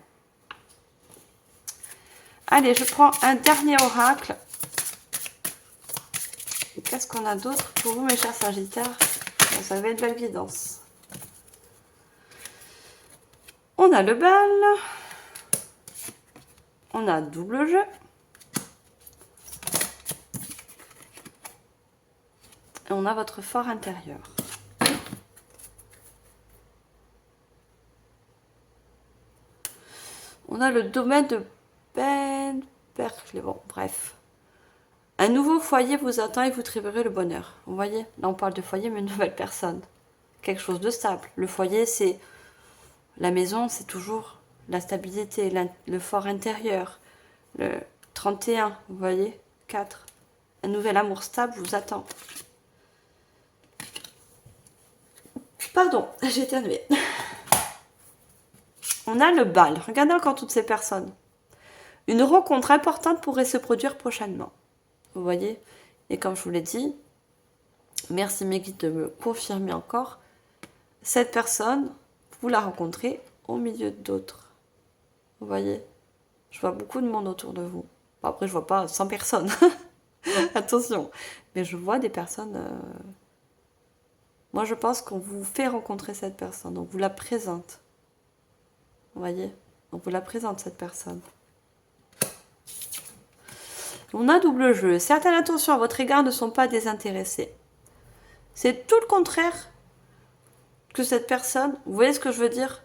Allez, je prends un dernier oracle. Et qu'est-ce qu'on a d'autre pour vous, mes chers Sagittaires? Ça va être de la guidance. On a le bal. On a double jeu. Et on a votre fort intérieur. On a le domaine de Percle. Bon, bref. Un nouveau foyer vous attend et vous triverez le bonheur. Vous voyez, là on parle de foyer, mais une nouvelle personne. Quelque chose de stable. Le foyer, c'est... La maison, c'est toujours la stabilité, le fort intérieur. Le 31, vous voyez, 4. Un nouvel amour stable vous attend. Pardon, j'ai éternué. On a le bal. Regardez encore toutes ces personnes. Une rencontre importante pourrait se produire prochainement. Vous voyez? Et comme je vous l'ai dit, merci mes guides de me confirmer encore, cette personne, vous la rencontrez au milieu d'autres. Vous voyez? Je vois beaucoup de monde autour de vous. Bon, après, je vois pas 100 personnes. Attention. Mais je vois des personnes... Moi, je pense qu'on vous fait rencontrer cette personne. On vous la présente. Vous voyez? On vous la présente, cette personne. On a double jeu. Certaines intentions à votre égard ne sont pas désintéressées. C'est tout le contraire que cette personne. Vous voyez ce que je veux dire?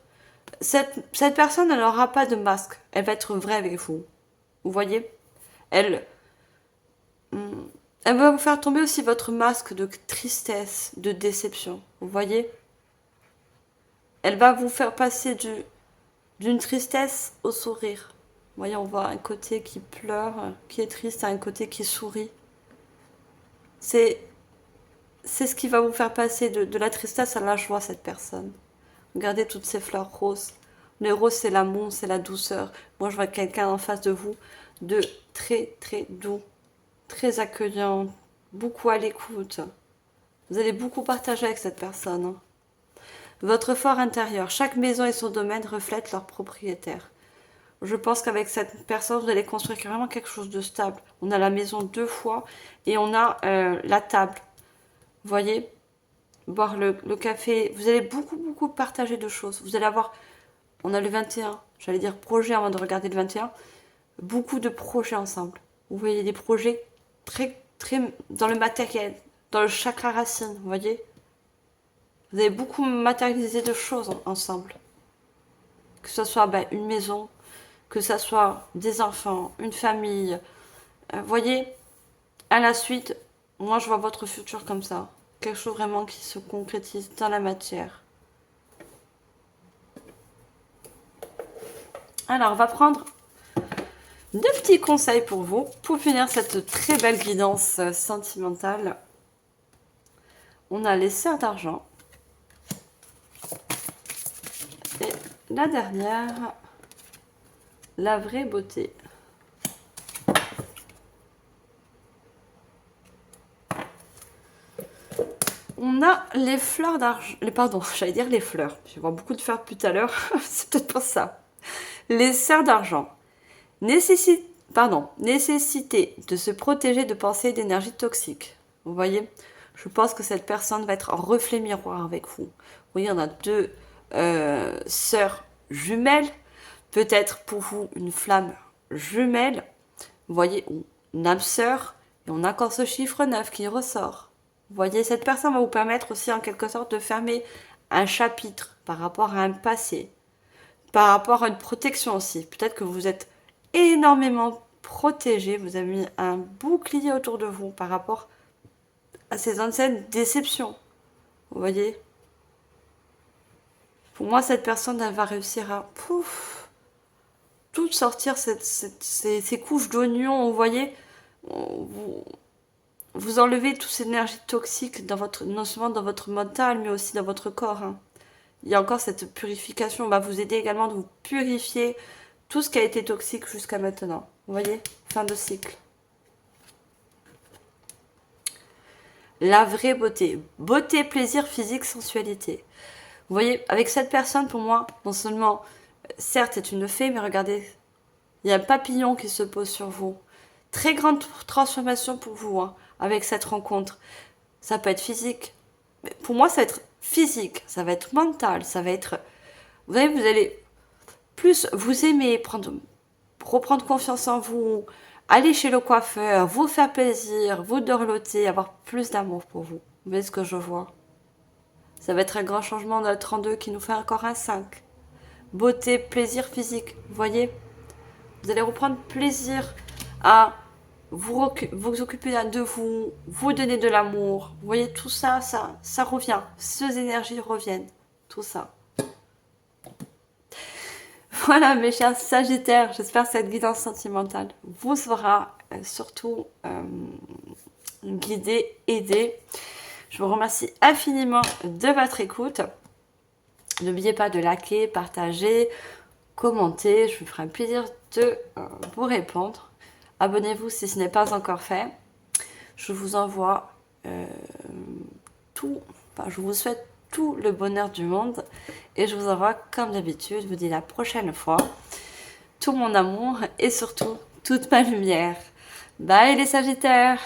Cette personne, elle n'aura pas de masque. Elle va être vraie avec vous. Vous voyez? Elle va vous faire tomber aussi votre masque de tristesse, de déception. Vous voyez? Elle va vous faire passer d'une tristesse au sourire. Vous voyez, on voit un côté qui pleure, qui est triste, et un côté qui sourit. C'est ce qui va vous faire passer de la tristesse à la joie, cette personne. Regardez toutes ces fleurs roses. Le rose, c'est l'amour, c'est la douceur. Moi, je vois quelqu'un en face de vous de très, très doux, très accueillant, beaucoup à l'écoute. Vous allez beaucoup partager avec cette personne. Hein. Votre fort intérieur. Chaque maison et son domaine reflètent leur propriétaire. Je pense qu'avec cette personne, vous allez construire vraiment quelque chose de stable. On a la maison 2 fois et on a la table. Vous voyez? Boire le café. Vous allez beaucoup, beaucoup partager de choses. Vous allez avoir... On a le 21. J'allais dire projet avant de regarder le 21. Beaucoup de projets ensemble. Vous voyez des projets très, très dans le matériel, dans le chakra racine. Vous voyez? Vous avez beaucoup matérialisé de choses ensemble. Que ce soit une maison, que ce soit des enfants, une famille. Vous voyez, à la suite, moi je vois votre futur comme ça. Quelque chose vraiment qui se concrétise dans la matière. Alors, on va prendre 2 petits conseils pour vous, pour finir cette très belle guidance sentimentale. On a les sœurs d'argent. Et la dernière, la vraie beauté. On a les fleurs d'argent. Pardon, j'allais dire les fleurs. Je vois beaucoup de fleurs depuis tout à l'heure. C'est peut-être pas ça. Les sœurs d'argent. Nécessité de se protéger de pensées et d'énergie toxiques. Vous voyez? Je pense que cette personne va être en reflet miroir avec vous. Vous voyez, on a 2 sœurs jumelles. Peut-être pour vous une flamme jumelle. Vous voyez, une âme sœur. Et on a encore ce chiffre 9 qui ressort. Vous voyez, cette personne va vous permettre aussi en quelque sorte de fermer un chapitre par rapport à un passé. Par rapport à une protection aussi. Peut-être que vous êtes énormément protégé. Vous avez mis un bouclier autour de vous par rapport à ces anciennes déceptions. Vous voyez? Pour moi, cette personne, elle va réussir à tout sortir ces couches d'oignons. Vous voyez? Vous enlevez toute cette énergie toxique non seulement dans votre mental, mais aussi dans votre corps. Hein. Il y a encore cette purification. On va vous aider également de vous purifier tout ce qui a été toxique jusqu'à maintenant. Vous voyez? Fin de cycle. La vraie beauté. Beauté, plaisir, physique, sensualité. Vous voyez, avec cette personne, pour moi, non seulement, certes, c'est une fée, mais regardez, il y a un papillon qui se pose sur vous. Très grande transformation pour vous, hein, avec cette rencontre. Ça peut être physique. Mais pour moi, ça va être physique, ça va être mental, ça va être... Vous voyez, vous allez plus vous aimer, reprendre confiance en vous, aller chez le coiffeur, vous faire plaisir, vous dorloter, avoir plus d'amour pour vous. Vous voyez ce que je vois? Ça va être un grand changement de la 32 qui nous fait encore un 5. Beauté, plaisir physique, vous voyez? Vous allez reprendre plaisir à vous occuper de vous, vous donner de l'amour. Vous voyez, tout ça, ça revient. Ces énergies reviennent. Tout ça. Voilà, mes chers Sagittaires, j'espère que cette guidance sentimentale vous sera surtout guidée, aidée. Je vous remercie infiniment de votre écoute. N'oubliez pas de liker, partager, commenter. Je me ferai un plaisir de vous répondre. Abonnez-vous si ce n'est pas encore fait. Je vous envoie je vous souhaite tout le bonheur du monde et je vous envoie comme d'habitude, je vous dis la prochaine fois, tout mon amour et surtout toute ma lumière. Bye les Sagittaires!